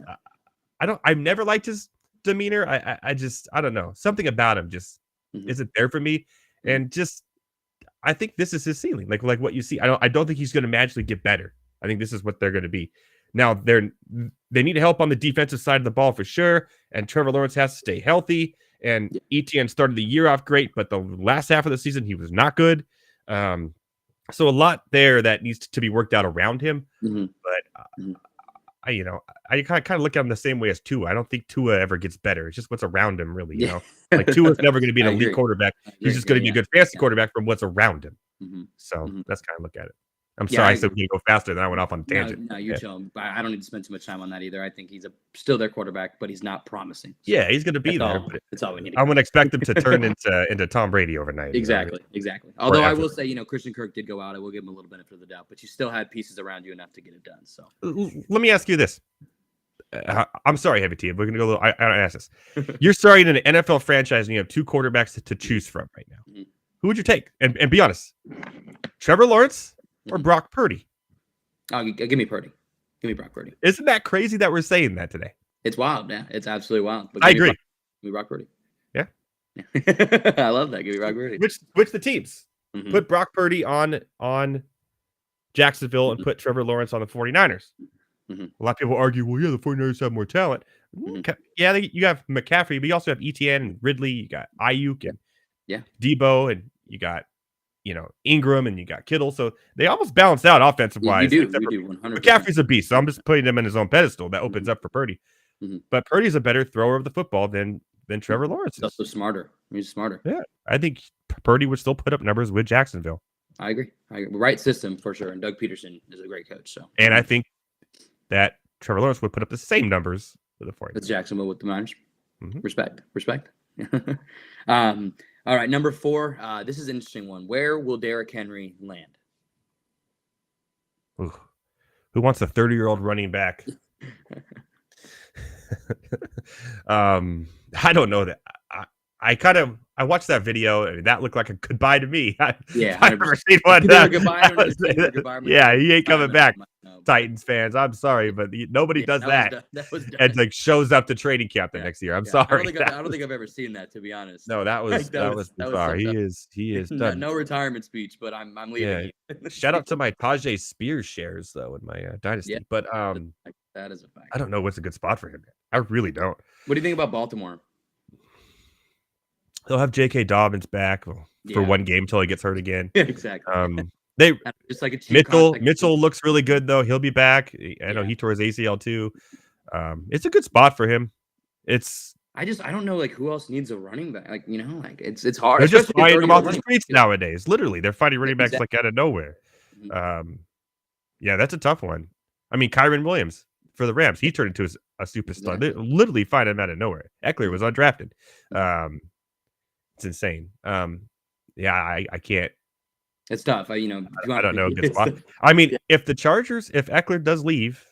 I've never liked his demeanor. I don't know. Something about him just Mhm. isn't there for me. And just, I think this is his ceiling. Like what you see. I don't think he's going to magically get better. I think this is what they're going to be. Now they need help on the defensive side of the ball for sure. And Trevor Lawrence has to stay healthy. And ETN started the year off great, but the last half of the season he was not good. So a lot there that needs to be worked out around him. Mhm. But I kind of look at him the same way as Tua. I don't think Tua ever gets better. It's just what's around him, really. You know, like Tua's never going to be an I elite agree. quarterback. I He's agree. just going to be a good fantasy quarterback from what's around him. Mhm. So Mhm. that's kind of look at it. I'm Yeah, sorry, I I said we need to go faster. Then I went off on a tangent. No, you're chilling. I don't need to spend too much time on that either. I think he's still their quarterback, but he's not promising. So Yeah, he's going to be that's there. all. But That's all we need. I'm going to expect him to turn into Tom Brady overnight. Exactly. Although I Forever. will say, Christian Kirk did go out. I will give him a little benefit of the doubt, but you still had pieces around you enough to get it done. So Let me ask you this. I'm sorry, Heavy T. We're going to go a little. I don't ask this. You're starting in an NFL franchise and you have two quarterbacks to choose from right now. Mhm. Who would you take? And be honest, Trevor Lawrence or Mhm. Brock Purdy? Oh, give me Purdy. Give me Brock Purdy. Isn't that crazy that we're saying that today? It's wild. Yeah, it's absolutely wild. But I give me agree. Give me Brock Purdy. Yeah. I love that. Give me Brock Purdy. Switch the teams. Mhm. Put Brock Purdy on Jacksonville and put Trevor Lawrence on the 49ers. Mhm. A lot of people argue, well, yeah, the 49ers have more talent. Mhm. Yeah, you have McCaffrey, but you also have ETN and Ridley. You got Ayuk and Yeah. Debo, and you got Ingram, and you got Kittle. So they almost balance out offensive wise. You do 100%. McCaffrey's a beast, so I'm just putting him in his own pedestal. That opens up for Purdy. Mhm. But Purdy's a better thrower of the football than Trevor Lawrence He's is. also smarter. He's smarter. Yeah, I think Purdy would still put up numbers with Jacksonville. I agree. Right system for sure. And Doug Peterson is a great coach. So And I think that Trevor Lawrence would put up the same numbers with the 49ers. that's Jacksonville with the Niners. Mhm. Respect. All right, number 4. This is an interesting one. Where will Derrick Henry land? Ooh. Who wants a 30-year-old running back? I don't know that. I watched that video and that looked like a goodbye to me. Yeah, I've never seen one. Either goodbye or goodbye. Yeah, he ain't coming back. No, Titans fans, I'm sorry, but nobody does that. That was And like shows up to training camp the next year. I'm sorry. I don't think I've ever seen that, to be honest. No, that was bizarre. He is done. No retirement speech, but I'm leaving. Yeah. Shout out to my Tajay Spears shares though in my dynasty. Yeah. But That is a fact. I don't know what's a good spot for him. I really don't. What do you think about Baltimore? They'll have J.K. Dobbins back for Yeah. one game until he gets hurt again. Exactly. They Just like a cheap contract. Mitchell looks really good though. He'll be back. I know he tore his ACL too. It's a good spot for him. I don't know who else needs a running back. It's hard. They're just especially a finding them off 30-year-old the running streets back. nowadays. Literally, they're finding running backs Exactly. like out of nowhere. Mhm. Yeah, that's a tough one. I mean, Kyron Williams for the Rams, he turned into a superstar. Exactly. They literally find him out of nowhere. Eckler was undrafted. It's insane. Yeah, I can't. It's tough. I don't know a good spot. I mean, if Eckler does leave,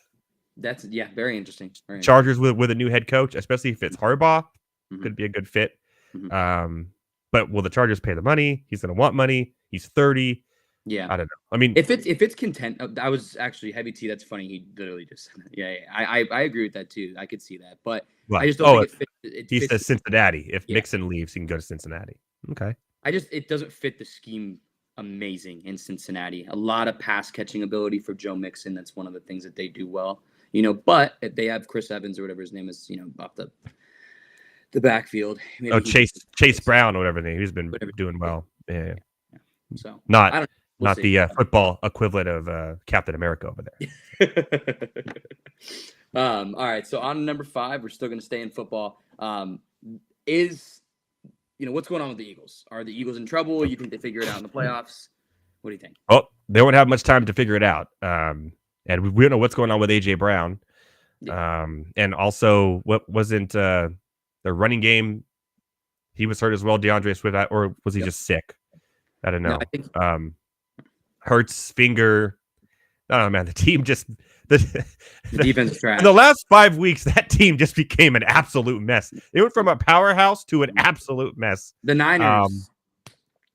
That's very interesting. Very Chargers with a new head coach, especially if it's Harbaugh, Mhm. could be a good fit. Mhm. But will the Chargers pay the money? He's going to want money. He's 30. Yeah. I don't know. I mean, If it's content, I was actually Heavy T. That's funny. He literally just said that. Yeah. I agree with that too. I could see that, but what? I just don't think He fits. says Cincinnati. If Yeah. Mixon leaves, he can go to Cincinnati. Okay. It doesn't fit the scheme amazing in Cincinnati. A lot of pass catching ability for Joe Mixon. That's one of the things that they do well. But if they have Chris Evans or whatever his name is, off the backfield. Maybe Chase Brown or whatever name. He's been doing well. Yeah. So Not We'll not see. the football equivalent of Captain America over there. All right. So on number 5, we're still going to stay in football. What's going on with the Eagles? Are the Eagles in trouble? You think they figure it out in the playoffs? What do you think? Oh, they won't have much time to figure it out. And we don't know what's going on with AJ Brown. Yeah. And also, what wasn't the running game? He was hurt as well, DeAndre Swift, or was he just sick? I don't know. No, I think Hurts finger. I don't know, man. The team just the defense is trash. In the last 5 weeks, that team just became an absolute mess. It went from a powerhouse to an absolute mess. The Niners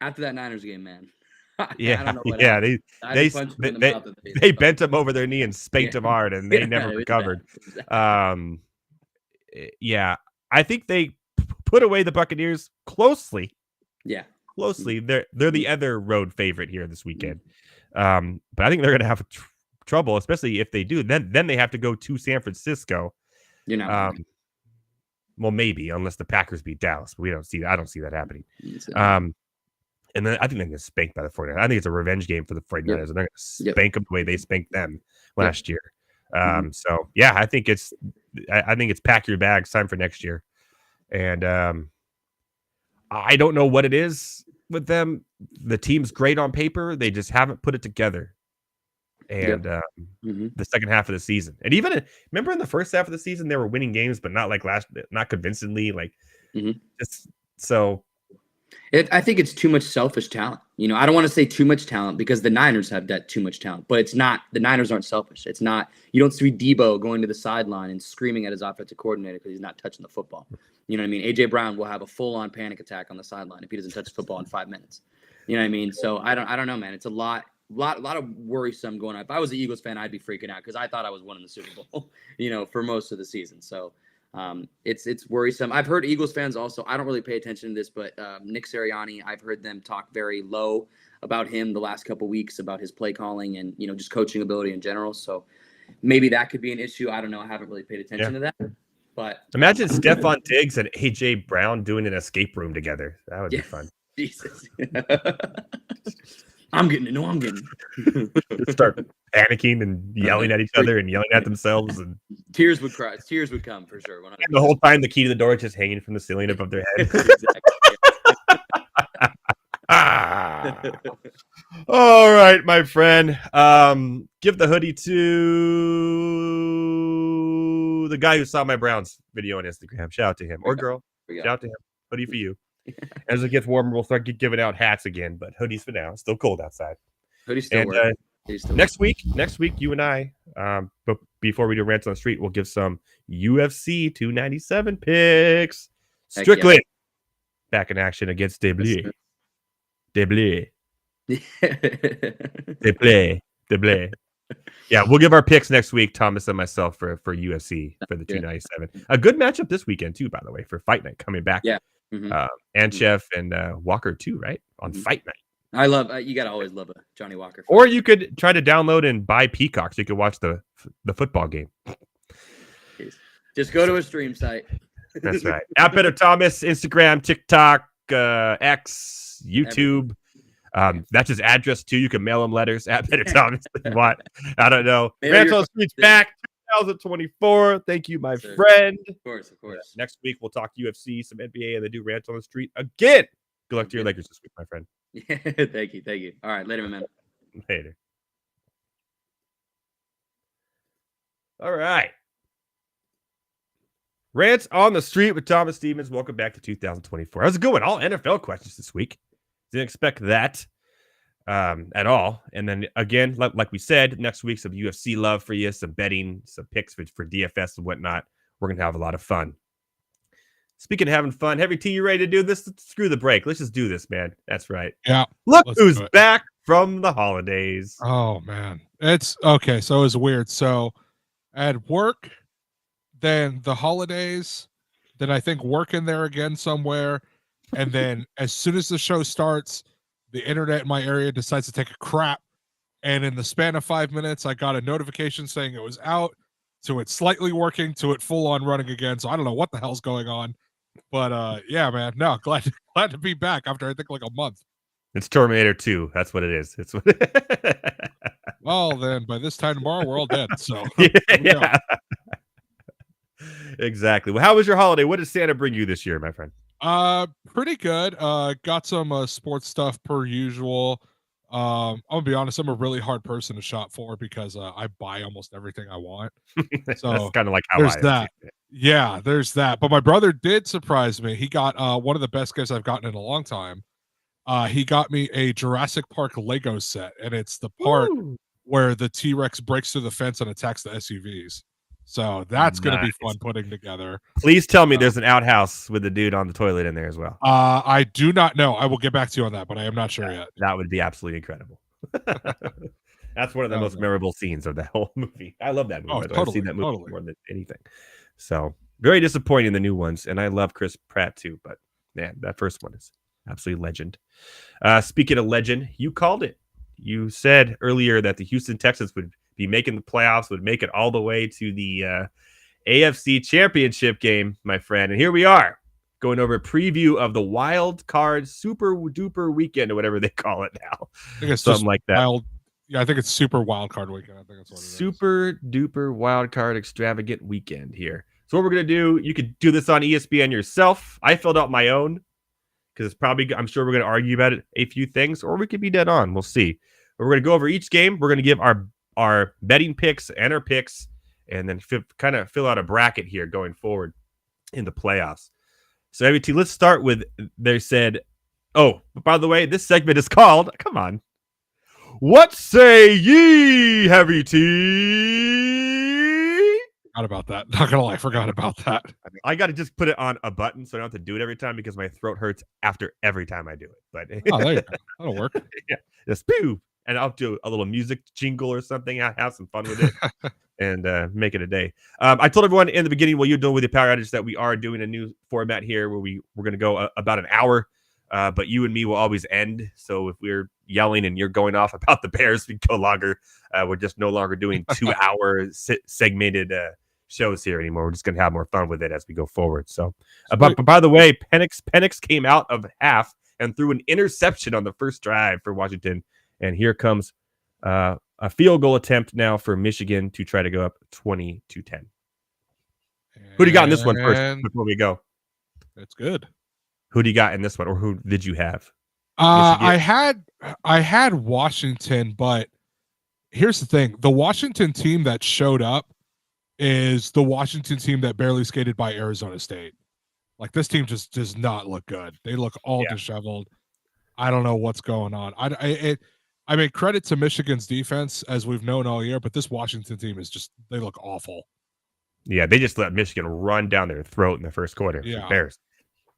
after that Niners game, man. Yeah, I don't know what yeah. happened. They bent him over their knee and spanked him hard, and they never recovered. Yeah, I think they put away the Buccaneers closely. Yeah, closely. They're the other road favorite here this weekend. But I think they're going to have trouble, especially if they do. Then they have to go to San Francisco. You're not. Well, maybe unless the Packers beat Dallas, but I don't see that happening. And then I think they're going to spank by the 49ers. I think it's a revenge game for the 49ers, and they're going to spank them the way they spanked them last year. So yeah, I think it's pack your bags, time for next year. And I don't know what it is with them. The team's great on paper. They just haven't put it together. And the second half of the season, and even remember in the first half of the season, they were winning games, but not not convincingly. Just so. I think it's too much selfish talent. I don't want to say too much talent because the Niners have that too much talent, but it's not. The Niners aren't selfish. It's not. You don't see Debo going to the sideline and screaming at his offensive coordinator because he's not touching the football. You know what I mean? AJ Brown will have a full-on panic attack on the sideline if he doesn't touch the football in 5 minutes. You know what I mean? So I don't know, man. It's a lot of worrisome going on. If I was an Eagles fan, I'd be freaking out because I thought I was winning the Super Bowl, for most of the season. So it's worrisome. I've heard Eagles fans also, I don't really pay attention to this, but Nick Sirianni, I've heard them talk very low about him the last couple of weeks about his play calling and, just coaching ability in general. So maybe that could be an issue. I don't know. I haven't really paid attention to that. But imagine Stephon Diggs and AJ Brown doing an escape room together. That would be fun. Jesus. I'm getting start panicking and yelling at each other and yelling at themselves, and tears would come for sure. 100%. And the whole time the key to the door is just hanging from the ceiling above their head. All right, my friend. Give the hoodie to the guy who saw my Browns video on Instagram. Shout out to him or girl. Shout out to him. Hoodie for you. As it gets warmer, we'll start giving out hats again, but hoodies for now. It's still cold outside. Hoodies still work. Next week, you and I, but before we do Rants on the Street, we'll give some UFC 297 picks. Strickland back in action against Deblay. Yeah, we'll give our picks next week, Thomas and myself, for UFC for the 297. A good matchup this weekend too, by the way, for Fight Night coming back. Yeah. Anchef and Walker too, right? On Fight Night. I love you gotta always love a Johnny Walker fight. Or you could try to download and buy Peacock so you could watch the football game. Just go to a stream site. That's right. At Better Thomas, Instagram, TikTok, X, YouTube. That's his address too. You can mail him letters at Better Thomas if you want. I don't know. Rants on the Street's back 2024. Thank you, my friend. Of course. Next week we'll talk UFC, some NBA, and then do Rants on the Street again. Good luck to your Lakers this week, my friend. Yeah, thank you. All right, later, my man. Later. All right. Rants on the Street with Thomas Stevens. Welcome back to 2024. How's it going? All NFL questions this week. Didn't expect that at all. And then again, like we said, next week some UFC love for you, some betting, some picks for DFS and whatnot. We're gonna have a lot of fun. Speaking of having fun, Heavy T, you ready to do this? Screw the break. Let's just do this, man. That's right. Yeah. Look who's back from the holidays. Oh man, it's okay. So it was weird. So at work, then the holidays, then I think work in there again somewhere. And then as soon as the show starts, the internet in my area decides to take a crap. And in the span of 5 minutes, I got a notification saying it was out, to it slightly working, to it full on running again. So I don't know what the hell's going on. But yeah, man, no, glad to be back after I think like a month. It's Terminator 2. That's what it is. It's what well, then by this time tomorrow, we're all dead. So yeah. Exactly. Well, how was your holiday? What did Santa bring you this year, my friend? Pretty good. Got some sports stuff per usual. I'm gonna be honest, I'm a really hard person to shop for because I buy almost everything I want. That's So kind of like how there's I am. that. Yeah, there's that. But my brother did surprise me. He got one of the best gifts I've gotten in a long time. He got me a Jurassic Park Lego set, and it's the part Woo! where the T-Rex breaks through the fence and attacks the SUVs. So that's gonna be Nice. fun putting together. Please tell me there's an outhouse with the dude on the toilet in there as well. I do not know. I will get back to you on that, but I am not sure yet. That would be absolutely incredible. That's one of the most memorable scenes of the whole movie. I love that movie. Oh, I've totally, seen that movie totally. more than anything. So very disappointing the new ones, and I love Chris Pratt too. But man, that first one is absolutely legend. Speaking of legend, you called it. You said earlier that the Houston Texans would be making the playoffs, would make it all the way to the AFC Championship game, my friend. And here we are, going over a preview of the wild card super duper weekend or whatever they call it now. I think it's something like that. Wild, yeah, I think it's super wild card weekend. I think that's what it is. Super duper wild card extravagant weekend here. So what we're gonna do, you could do this on ESPN yourself. I filled out my own because it's probably, I'm sure we're gonna argue about it a few things, or we could be dead on. We'll see. But we're gonna go over each game. We're gonna give our betting picks and our picks, and then kind of fill out a bracket here going forward in the playoffs. So, MVT, let's start with, they said, oh, by the way, this segment is called, come on, What Say Ye, Heavy T? Forgot about that. Not gonna lie, forgot about that. I got to just put it on a button so I don't have to do it every time because my throat hurts after every time I do it. But Oh, there you go. That'll work. Yeah, just boo. And I'll do a little music jingle or something. Have some fun with it and make it a day. I told everyone in the beginning while you're doing with the power outage that we are doing a new format here where we're going to go about an hour, but you and me will always end. So if we're yelling and you're going off about the Bears, we go longer. We're just no longer doing 2-hour segmented shows here anymore. We're just going to have more fun with it as we go forward. So, but by the way, Penix came out of half and threw an interception on the first drive for Washington. And here comes a field goal attempt now for Michigan to try to go up 20-10. Who do you got in this one first before we go? It's good. Who do you got in this one, or who did you have? I had Washington, but here's the thing: the Washington team that showed up is the Washington team that barely skated by Arizona State. Like, this team just does not look good. They look all disheveled. I don't know what's going on. I mean, credit to Michigan's defense, as we've known all year, but this Washington team is just, they look awful. Yeah, they just let Michigan run down their throat in the first quarter. Yeah. Embarrassing.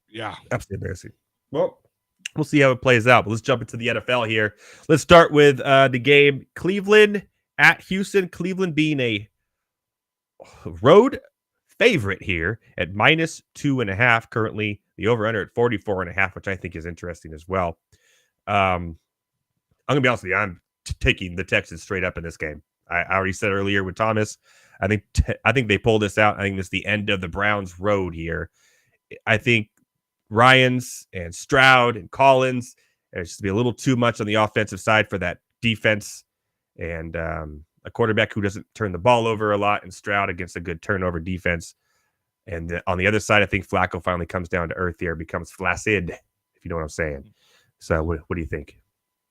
Yeah. Absolutely embarrassing. Well, we'll see how it plays out, but let's jump into the NFL here. Let's start with the game. Cleveland at Houston. Cleveland being a road favorite here at -2.5. Currently, the over-under at 44.5, which I think is interesting as well. I'm gonna be honest with you. I'm taking the Texans straight up in this game. I already said earlier with Thomas. I think they pull this out. I think this is the end of the Browns' road here. I think Ryans and Stroud and Collins, there's just be a little too much on the offensive side for that defense, and a quarterback who doesn't turn the ball over a lot, and Stroud against a good turnover defense. And on the other side, I think Flacco finally comes down to earth here, becomes flaccid, if you know what I'm saying. So what do you think?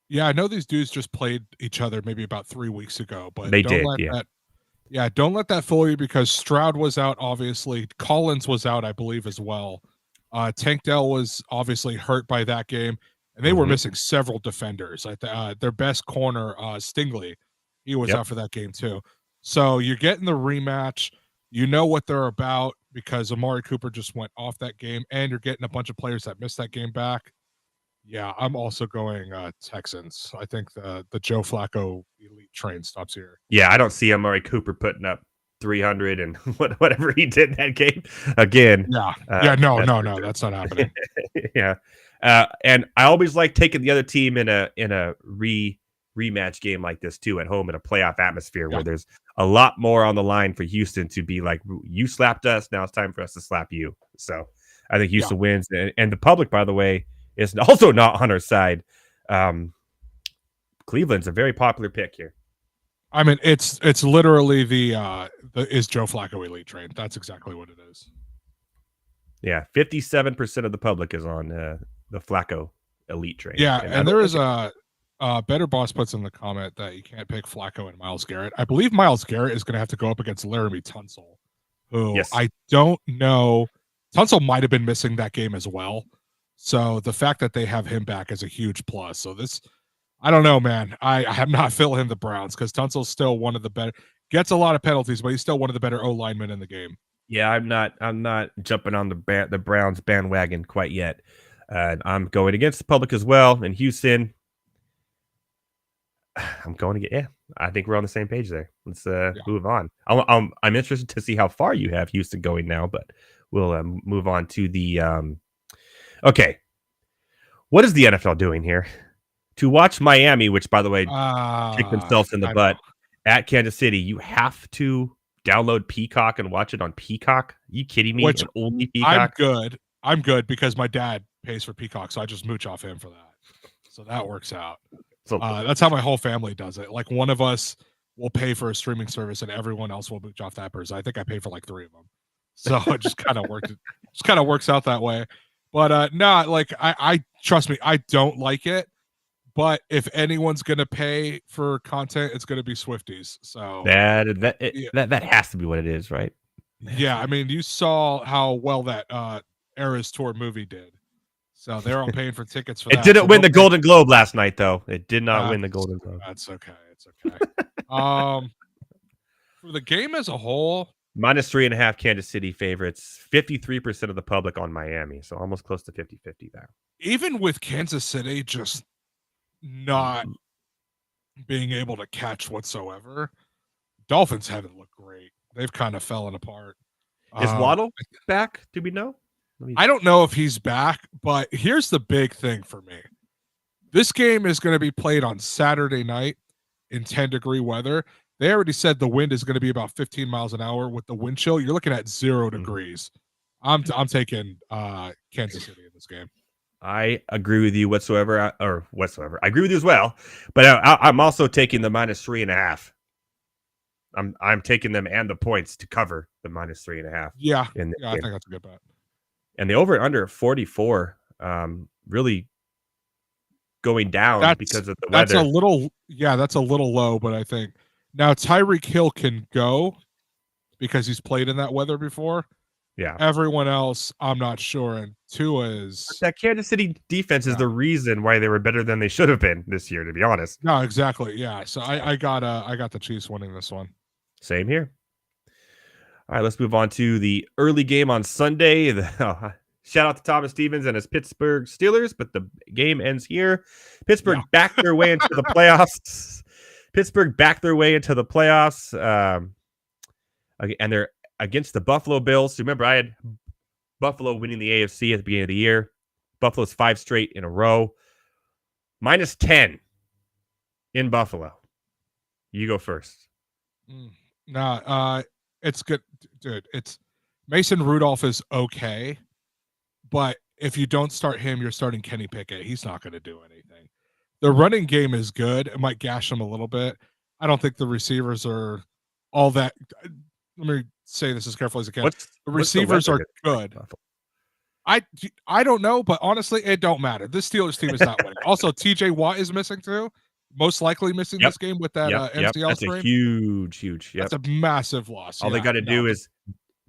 Yeah, I know these dudes just played each other maybe about 3 weeks ago, but they don't did. Don't let that fool you because Stroud was out, obviously. Collins was out, I believe, as well. Tank Dell was obviously hurt by that game, and they were missing several defenders. Their best corner, Stingley, he was out for that game too. So you're getting the rematch. You know what they're about because Amari Cooper just went off that game, and you're getting a bunch of players that missed that game back. Yeah, I'm also going Texans. I think the Joe Flacco elite train stops here. Yeah, I don't see Amari Cooper putting up 300 and whatever he did that game again. Yeah. No, that's not happening. Yeah, and I always like taking the other team in a rematch game like this too at home in a playoff atmosphere where there's a lot more on the line for Houston to be like, you slapped us, now it's time for us to slap you. So I think Houston wins, and the public, by the way, is also not on our side. Cleveland's a very popular pick here. I mean, it's literally the is Joe Flacco elite train. That's exactly what it is. Yeah, 57% of the public is on the Flacco elite train. Yeah, and there is a Better Boss puts in the comment that you can't pick Flacco and Myles Garrett. I believe Myles Garrett is going to have to go up against Laramie Tunsil, who I don't know. Tunsil might have been missing that game as well. So the fact that they have him back is a huge plus. So this, I don't know, man. I am not feeling the Browns because Tunsil's still one of the better, gets a lot of penalties, but he's still one of the better O linemen in the game. Yeah, I'm not jumping on the Browns bandwagon quite yet. I'm going against the public as well. In Houston, I'm going to get. Yeah, I think we're on the same page there. Let's move on. I'm interested to see how far you have Houston going now, but we'll move on to the. Okay, what is the NFL doing here? To watch Miami, which by the way kicked themselves in the butt at Kansas City, you have to download Peacock and watch it on Peacock. Are you kidding me? Which only Peacock? I'm good because my dad pays for Peacock, so I just mooch off him for that. So that works out. So that's how my whole family does it. Like one of us will pay for a streaming service and everyone else will mooch off that person. I think I pay for like 3 of them. So it just kind of worked. It just kind of works out that way. But no, like I trust me, I don't like it. But if anyone's gonna pay for content, it's gonna be Swifties. So that has to be what it is, right? Yeah, I mean, you saw how well that Eras Tour movie did. So they're all paying for tickets for that. It didn't win the Golden Globe last night, though. It did not win the Golden Globe. That's okay. It's okay. For the game as a whole, -3.5 Kansas City favorites, 53% of the public on Miami, so almost close to 50-50 there. Even with Kansas City just not being able to catch whatsoever, Dolphins haven't looked great. They've kind of fallen apart. Is Waddle back? Do we know? I don't know if he's back, but here's the big thing for me. This game is going to be played on Saturday night in 10-degree weather. They already said the wind is going to be about 15 miles an hour with the wind chill. You're looking at 0 degrees. I'm taking Kansas City in this game. I agree with you whatsoever. I agree with you as well, but I'm also taking the -3.5. I'm taking them and the points to cover the -3.5. Yeah, I think that's a good bet. And the over and under 44, really going down because of the weather. That's a little low, but I think now Tyreek Hill can go because he's played in that weather before. Yeah. Everyone else, I'm not sure. And Tua is that Kansas City defense is the reason why they were better than they should have been this year, to be honest. No, exactly. Yeah. So I got the Chiefs winning this one. Same here. All right, let's move on to the early game on Sunday. Shout out to Thomas Stevens and his Pittsburgh Steelers, but the game ends here. Pittsburgh backed their way into the playoffs. And they're against the Buffalo Bills. So remember, I had Buffalo winning the AFC at the beginning of the year. Buffalo's 5 straight in a row. -10 in Buffalo. You go first. It's good, dude. It's Mason Rudolph is okay, but if you don't start him, you're starting Kenny Pickett. He's not going to do anything. The running game is good. It might gash him a little bit. I don't think the receivers are all that. Let me say this as carefully as I can. The receivers are good. I don't know, but honestly, it don't matter. This Steelers team is not winning. Also, TJ Watt is missing too. Most likely missing this game with that MCL That's strain. a huge. That's a massive loss. All they got to do is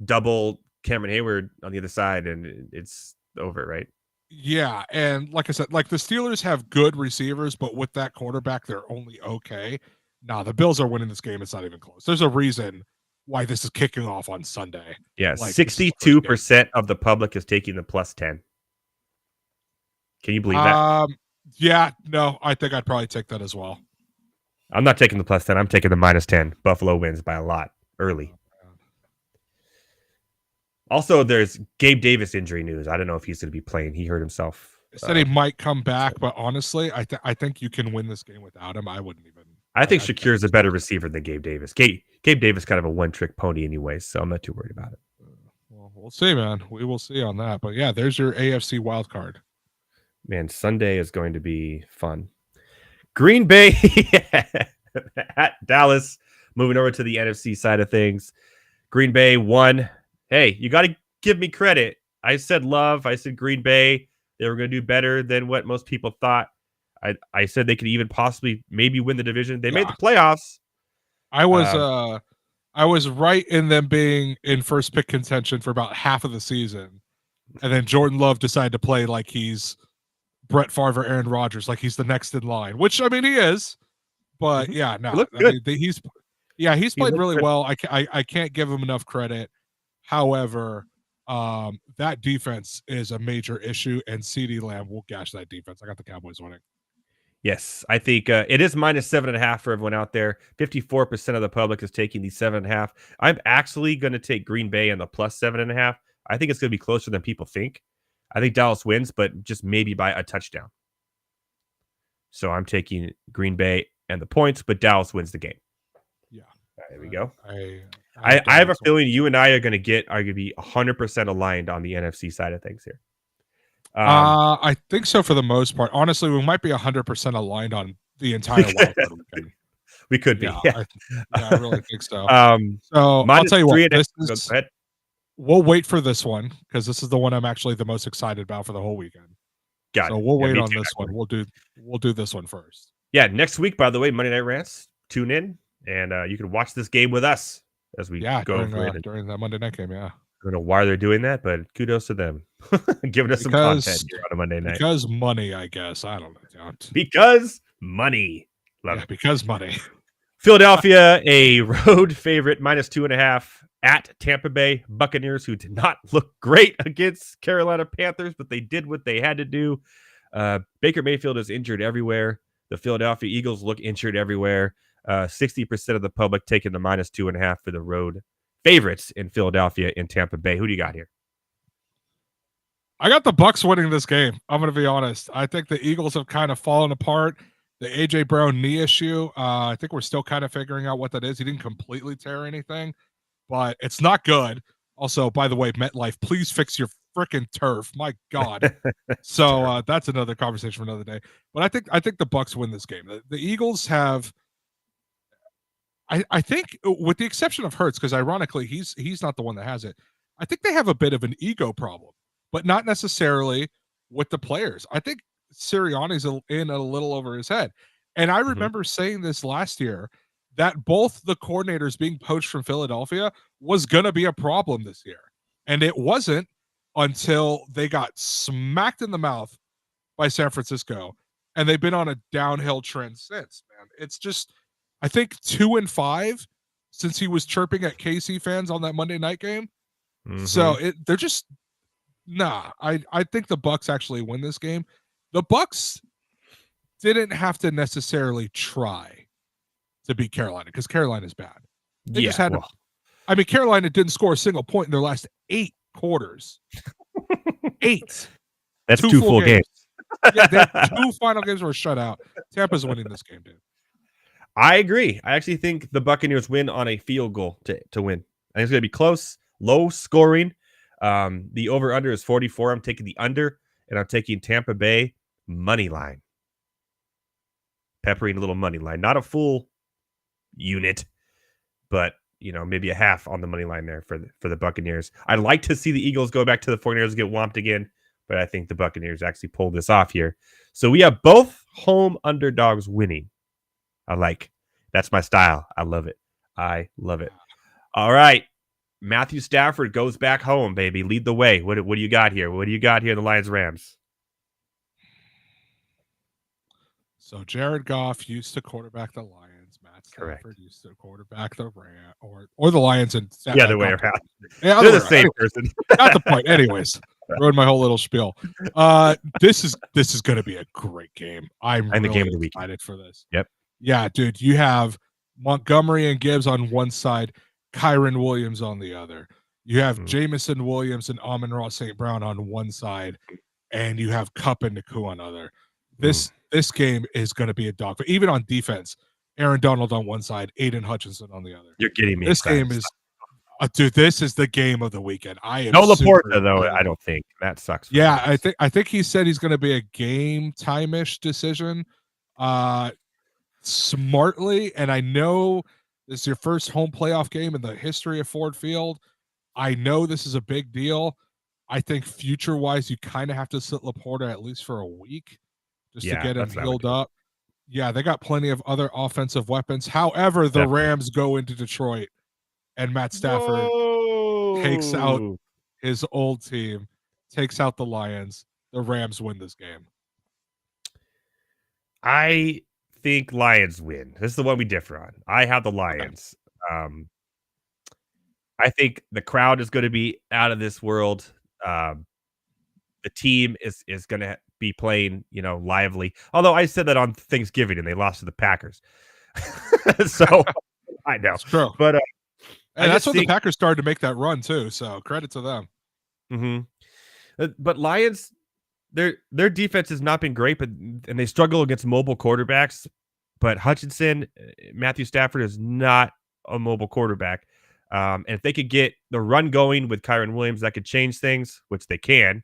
double Cameron Hayward on the other side, and it's over, right? Yeah, and like I said, like the Steelers have good receivers, but with that quarterback, they're only okay. Nah, the Bills are winning this game. It's not even close. There's a reason why this is kicking off on Sunday. Yeah, 62% of the public is taking the +10. Can you believe that? Yeah, no, I think I'd probably take that as well. I'm not taking the +10. I'm taking the -10. Buffalo wins by a lot early. Also, there's Gabe Davis injury news. I don't know if he's going to be playing. He hurt himself. They said he might come back, but honestly, I think you can win this game without him. I wouldn't even. I think Shakir is a better receiver than Gabe Davis. Gabe Davis kind of a one-trick pony anyway, so I'm not too worried about it. Well, we'll see, man. We will see on that. But yeah, there's your AFC wild card. Man, Sunday is going to be fun. Green Bay At Dallas, moving over to the NFC side of things. Green Bay won. Hey, you got to give me credit. I said Green Bay. They were going to do better than what most people thought. I said they could even possibly maybe win the division. They made the playoffs. I was right in them being in first pick contention for about half of the season. And then Jordan Love decided to play like he's Brett Favre or Aaron Rodgers, like he's the next in line, which I mean he is. But yeah, no, he's played really well. I can't give him enough credit. However, that defense is a major issue, and CeeDee Lamb will gash that defense. I got the Cowboys winning. Yes, I think it is minus 7.5 for everyone out there. 54% of the public is taking the 7.5. I'm actually going to take Green Bay and the plus 7.5. I think it's going to be closer than people think. I think Dallas wins, but just maybe by a touchdown. So I'm taking Green Bay and the points, but Dallas wins the game. Yeah, there we go. I have a feeling you and I are going to be 100% aligned on the NFC side of things here. I think so for the most part. Honestly, we might be 100% aligned on the entire wild card weekend. We could be. Yeah. I really think so. So I'll tell you what. We'll wait for this one because this is the one I'm actually the most excited about for the whole weekend. We'll wait on this one. We'll do this one first. Yeah, next week, by the way, Monday Night Rants. Tune in, and you can watch this game with us as we go during that Monday night game. Yeah. I don't know why they're doing that, but kudos to them. Giving us some content here on a Monday night. Because money, I guess. I don't know. Because money. Love it. Because money. Philadelphia, a road favorite, minus 2.5 at Tampa Bay Buccaneers, who did not look great against Carolina Panthers, but they did what they had to do. Baker Mayfield is injured everywhere. The Philadelphia Eagles look injured everywhere. 60% of the public taking the minus 2.5 for the road favorites in Philadelphia and Tampa Bay. Who do you got here? I got the Bucs winning this game. I'm going to be honest. I think the Eagles have kind of fallen apart. The AJ Brown knee issue, I think we're still kind of figuring out what that is. He didn't completely tear anything, but it's not good. Also, by the way, MetLife, please fix your freaking turf. My God. So that's another conversation for another day. But I think the Bucs win this game. The Eagles have. I think, with the exception of Hurts, because ironically he's not the one that has it. I think they have a bit of an ego problem, but not necessarily with the players. I think Sirianni's in a little over his head. And I remember saying this last year that both the coordinators being poached from Philadelphia was going to be a problem this year. And it wasn't until they got smacked in the mouth by San Francisco. And they've been on a downhill trend since, man. It's just, I think 2-5 since he was chirping at KC fans on that Monday night game. So they're just, I think the Bucs actually win this game. The Bucs didn't have to necessarily try to beat Carolina because Carolina's bad. They just had Carolina didn't score a single point in their last 8 quarters. 8. That's 2 full games. Yeah, they had 2 final games were shut out. Tampa's winning this game, dude. I agree. I actually think the Buccaneers win on a field goal to win. I think it's going to be close, low scoring. The over-under is 44. I'm taking the under, and I'm taking Tampa Bay money line. Peppering a little money line. Not a full unit, but maybe a half on the money line there for the Buccaneers. I'd like to see the Eagles go back to the 49ers and get whomped again, but I think the Buccaneers actually pulled this off here. So we have both home underdogs winning. That's my style. I love it. All right. Matthew Stafford goes back home, baby. Lead the way. What do you got here? What do you got here in the Lions-Rams? So Jared Goff used to quarterback the Lions. Matt Stafford used to quarterback the Rams or the Lions. And the other way around. Yeah, they're the same person. Not the point. Anyways, ruined my whole little spiel. This is going to be a great game. I'm really the game of the week. Excited for this. Yep. Yeah, dude. You have Montgomery and Gibbs on one side, Kyron Williams on the other. You have Jamison Williams and Amon-Ra St. Brown on one side, and you have Kupp and Naku on the other. This game is going to be a dog. But even on defense, Aaron Donald on one side, Aiden Hutchinson on the other. You're kidding me. This game is, dude. This is the game of the weekend. I am no Laporta though. I don't think that sucks. Yeah, I think he said he's going to be a game time-ish decision. smartly, and I know this is your first home playoff game in the history of Ford Field. I know this is a big deal. I think future-wise, you kind of have to sit Laporta at least for a week just to get him healed up. Yeah, they got plenty of other offensive weapons. However, the Rams go into Detroit, and Matt Stafford takes out his old team, takes out the Lions. The Rams win this game. I think Lions win. This is the one we differ on. I have the Lions. I think the crowd is going to be out of this world. The team is going to be playing, lively. Although I said that on Thanksgiving and they lost to the Packers. So I know. It's true. But and that's when the Packers started to make that run too. So credit to them. Mm-hmm. But Lions, their defense has not been great, and they struggle against mobile quarterbacks. But Hutchinson, Matthew Stafford is not a mobile quarterback. And if they could get the run going with Kyron Williams, that could change things, which they can.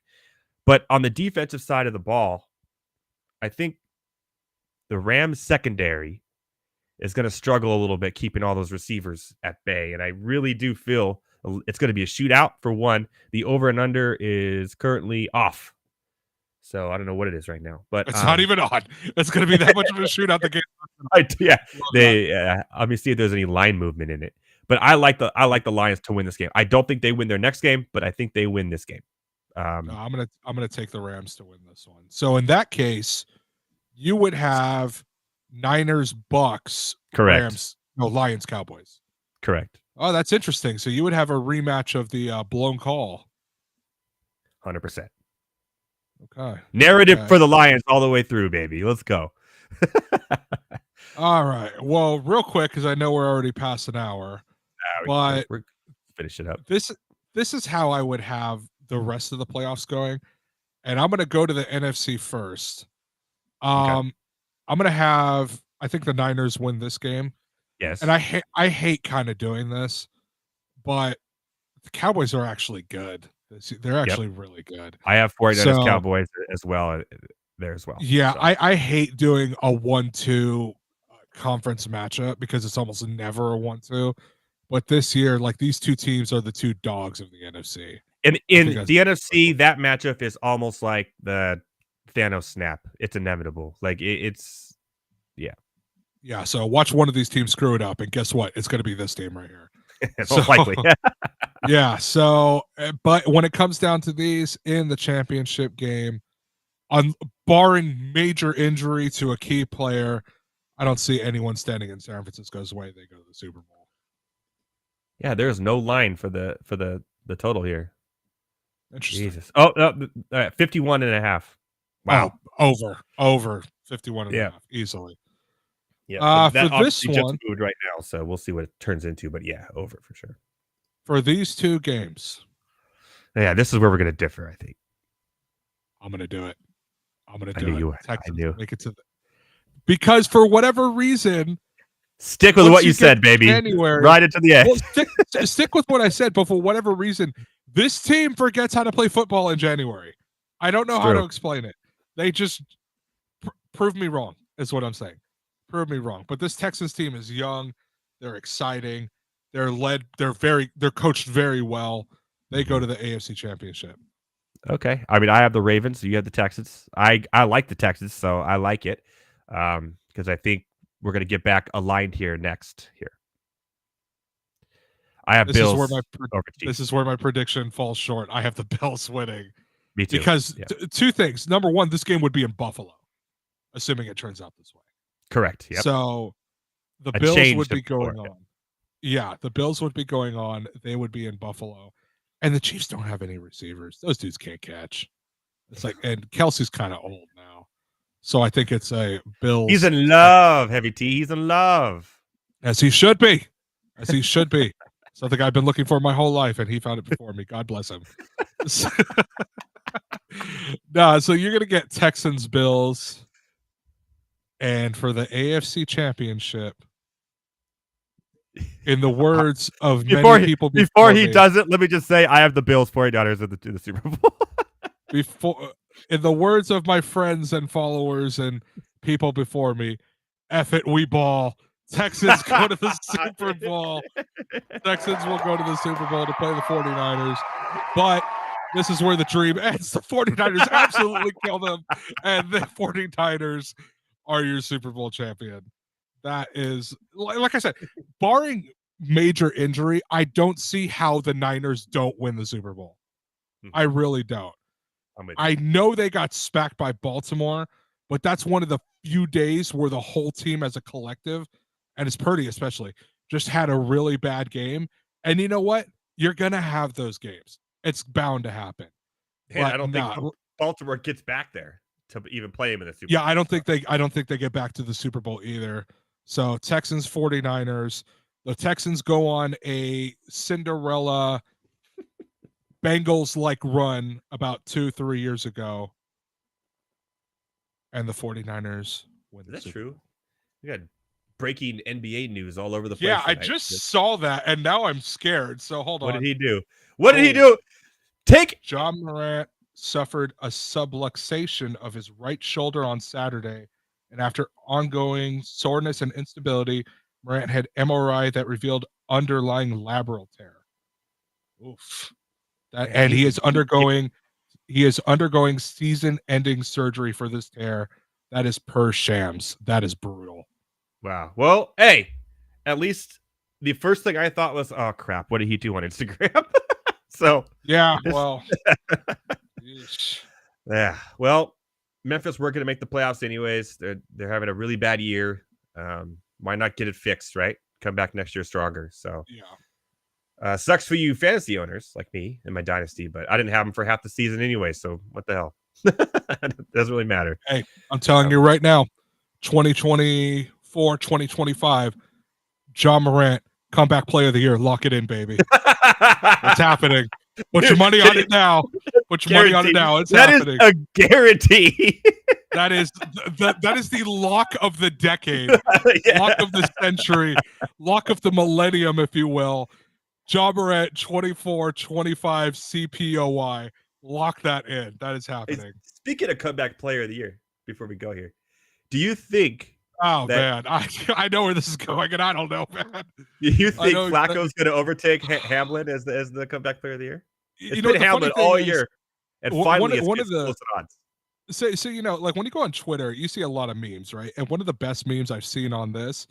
But on the defensive side of the ball, I think the Rams secondary is going to struggle a little bit keeping all those receivers at bay. And I really do feel it's going to be a shootout for one. The over and under is currently off. So I don't know what it is right now, but it's not even on. It's going to be that much of a shootout. The game. Let me see if there's any line movement in it. But I like the Lions to win this game. I don't think they win their next game, but I think they win this game. No, I'm gonna take the Rams to win this one. So in that case, you would have Niners, Bucks, correct? Rams, no, Lions, Cowboys, correct. Oh, that's interesting. So you would have a rematch of the blown call. 100%. Okay. Narrative for the Lions all the way through, baby. Let's go. All right. Well, real quick, because I know we're already past an hour, but we're finish it up. This is how I would have the rest of the playoffs going, and I'm going to go to the NFC first. I'm going to have, I think the Niners win this game. Yes. And I hate kind of doing this, but the Cowboys are actually good. They're actually really good. I have 49ers Cowboys as well there as well. Yeah, so. I hate doing a 1-2 conference matchup because it's almost never a 1-2. But this year, like, these two teams are the two dogs of the NFC. And in the NFC, that matchup is almost like the Thanos snap. It's inevitable. Like it's yeah. So watch one of these teams screw it up, and guess what? It's going to be this team right here. Most likely. Yeah. So, but when it comes down to these in the championship game, barring major injury to a key player, I don't see anyone standing in San Francisco's way. They go to the Super Bowl. Yeah, there's no line for the total here. Interesting. Jesus. Oh, 51.5. Wow. Oh, over 51.5 easily. Yeah. For this one, just moved right now, so we'll see what it turns into. But yeah, over for sure. For these two games, yeah, this is where we're going to differ. I think I'm going to do it. I'm going to do it. You would. Texas, I knew. make it to because for whatever reason, stick with what you said, baby. January, right into the end. Well, stick with what I said, but for whatever reason, this team forgets how to play football in January. I don't know how to explain it. They just prove me wrong, is what I'm saying. Prove me wrong. But this Texans team is young. They're exciting. They're coached very well. They go to the AFC Championship. Okay. I mean, I have the Ravens. You have the Texans. I like the Texans, so I like it because I think we're going to get back aligned here next. I have Bills. This is where my prediction falls short. I have the Bills winning. Me too. Because two things. Number one, this game would be in Buffalo, assuming it turns out this way. Correct. Yep. So the Bills would be going on. Yeah, the Bills would be going on. They would be in Buffalo. And the Chiefs don't have any receivers. Those dudes can't catch. It's like, and Kelsey's kind of old now. So I think it's a Bills. He's in love, Heavy T. He's in love. As he should be. As he should be. Something I've been looking for my whole life, and he found it before me. God bless him. So you're going to get Texans, Bills. And for the AFC Championship, in the words of many people before he does it, let me just say I have the Bills 49ers in the Super Bowl. In the words of my friends and followers and people before me, F it, we ball. Texans go to the Super Bowl. Texans will go to the Super Bowl to play the 49ers. But this is where the dream ends. The 49ers absolutely kill them. And the 49ers are your Super Bowl champion. That is, like I said, barring major injury, I don't see how the Niners don't win the Super Bowl. I really don't. I know they got spacked by Baltimore, but that's one of the few days where the whole team as a collective, and it's Purdy especially, just had a really bad game. And you know what? You're going to have those games. It's bound to happen. And I don't think Baltimore gets back there to even play him in the Super Bowl. Yeah, I don't think they get back to the Super Bowl either. So Texans, 49ers. The Texans go on a Cinderella Bengals-like run about 2-3 years ago. And the 49ers win. Is that true? We got breaking NBA news all over the place. Yeah, I just saw that, and now I'm scared. So hold on. What did he do? What did he do? John Morant suffered a subluxation of his right shoulder on Saturday, and after ongoing soreness and instability, Morant had MRI that revealed underlying labral tear. Oof. And he is undergoing season-ending surgery for this tear. That is per Shams. That is brutal. Wow. Well, hey, at least the first thing I thought was, oh crap, what did he do on Instagram? So yeah, well, yeah. Well, Memphis were going to make the playoffs anyways. They're having a really bad year. Why not get it fixed, right? Come back next year stronger. So yeah. Sucks for you fantasy owners like me in my dynasty, but I didn't have them for half the season anyway. So what the hell? It doesn't really matter. Hey, I'm telling you right now, 2024, 2025, John Morant, comeback player of the year. Lock it in, baby. It's happening. Put your money on it now. Put your money on it now. It's happening. That is a guarantee. That is the lock of the decade, lock of the century, lock of the millennium, if you will. John Morant, 24, 25 CPOY. Lock that in. That is happening. Speaking of comeback player of the year, before we go here, do you think? Oh man, I know where this is going, and I don't know, man. Do you think Flacco's going to overtake Hamlin as the comeback player of the year? It's been Hamlin all year, and finally one of the odds. So like when you go on Twitter, you see a lot of memes, right? And one of the best memes I've seen on this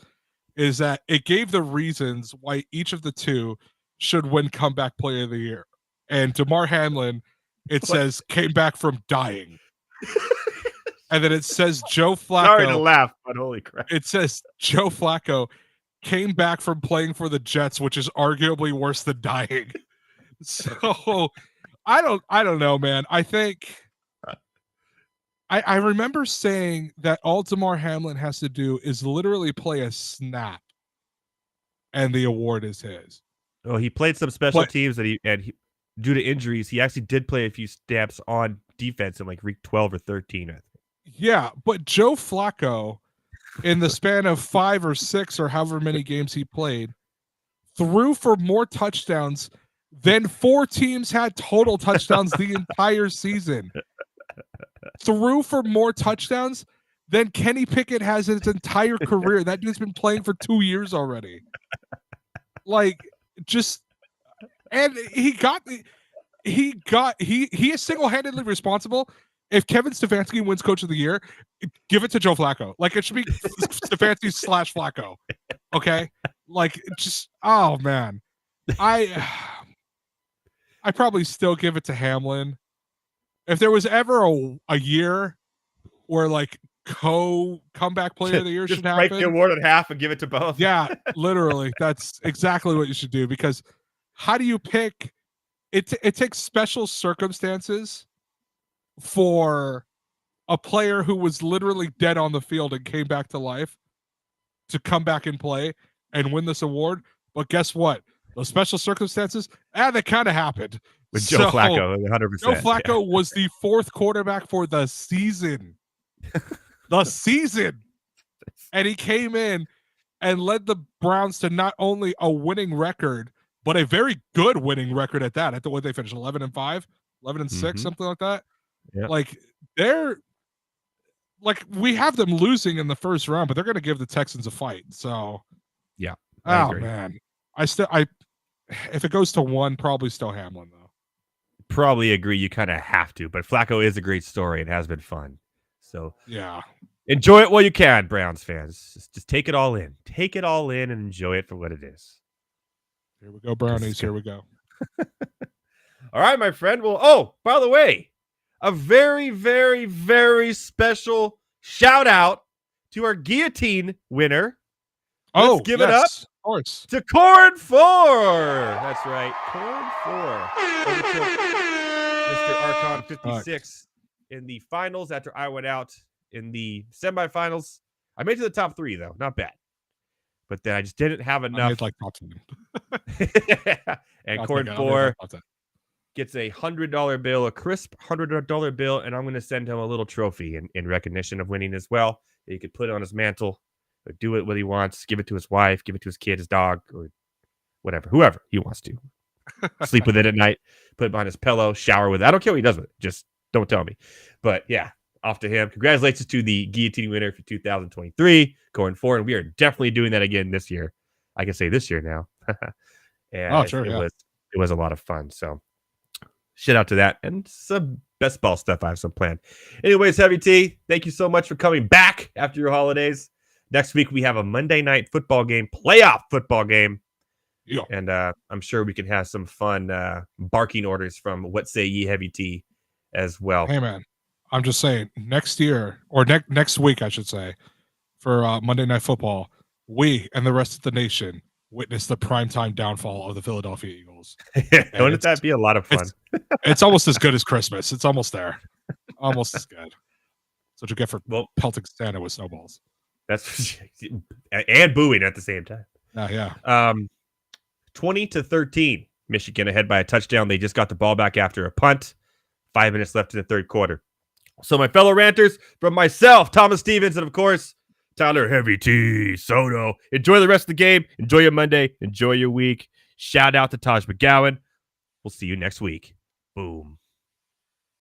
is that it gave the reasons why each of the two should win comeback player of the year. And DeMar Hamlin, it says came back from dying. And then it says Joe Flacco. Sorry to laugh, but holy crap. It says Joe Flacco came back from playing for the Jets, which is arguably worse than dying. So I don't know, man. I think I remember saying that all DeMar Hamlin has to do is literally play a snap, and the award is his. Oh, he played some special teams that he due to injuries, he actually did play a few snaps on defense in like week 12 or 13. I think. Yeah, but Joe Flacco, in the span of 5 or 6 or however many games he played, threw for more touchdowns than 4 teams had total touchdowns the entire season. Threw for more touchdowns than Kenny Pickett has his entire career. That dude's been playing for 2 years already. Like, just, and he is single-handedly responsible. If Kevin Stefanski wins Coach of the Year, give it to Joe Flacco. Like, it should be Stefanski / Flacco. Okay? Like, just, oh, man. I probably still give it to Hamlin. If there was ever a year where, like, comeback player of the year should happen. Break the award in half and give it to both. Yeah, literally. That's exactly what you should do, because how do you pick? It takes special circumstances for a player who was literally dead on the field and came back to life to come back and play and win this award. But guess what? Those special circumstances, they kind of happened. With Joe Flacco, 100%. Joe Flacco was the 4th quarterback for the season. The season. And he came in and led the Browns to not only a winning record, but a very good winning record at that. At the way they finished 11-5, 11-6, something like that. Yeah. Like, they're like we have them losing in the first round, but they're going to give the Texans a fight. So Yeah, I oh agree. man, if it goes to 1, probably still Hamlin though. Probably agree. You kind of have to, but Flacco is a great story. It has been fun. So Yeah. enjoy it while you can, Browns fans. Just take it all in. Take it all in and enjoy it for what it is. Here we go, Brownies. Here we go. All right, my friend. Well, oh, by the way, a very, very, very special shout out to our guillotine winner. Let's give it up of course. to Corn 4. That's right, Corn 4. Mr. Archon 56 in the finals after I went out in the semifinals. I made it to the top 3, though. Not bad. But then I just didn't have enough. I made like top 10. And Corn 4 gets a $100 bill, a crisp $100 bill, and I'm going to send him a little trophy in recognition of winning as well. That he could put it on his mantle, or do it what he wants, give it to his wife, give it to his kid, his dog, or whatever, whoever he wants to. Sleep with it at night, put it behind his pillow, shower with it. I don't care what he does with it. Just don't tell me. But yeah, off to him. Congratulations to the guillotine winner for 2023, Corn 4. And we are definitely doing that again this year. I can say this year now. And it was a lot of fun. So shout out to that and some best ball stuff I have some planned. Anyways, Heavy T, thank you so much for coming back after your holidays. Next week, we have a Monday night football game, playoff football game. Yeah. And I'm sure we can have some fun barking orders from What Say Ye Heavy T as well. Hey, man, I'm just saying next year or next week, I should say, for Monday Night Football, we and the rest of the nation witness the primetime downfall of the Philadelphia Eagles. Wouldn't that be a lot of fun? It's almost as good as Christmas. It's almost there. Almost as good. That's what you get for pelting Santa with snowballs. That's and booing at the same time. Yeah. 20-13. Michigan ahead by a touchdown. They just got the ball back after a punt. 5 minutes left in the third quarter. So my fellow ranters, from myself, Thomas Stevens, and of course, Tyler Heavy T, Soto. Enjoy the rest of the game. Enjoy your Monday. Enjoy your week. Shout out to Taj McGowan. We'll see you next week. Boom.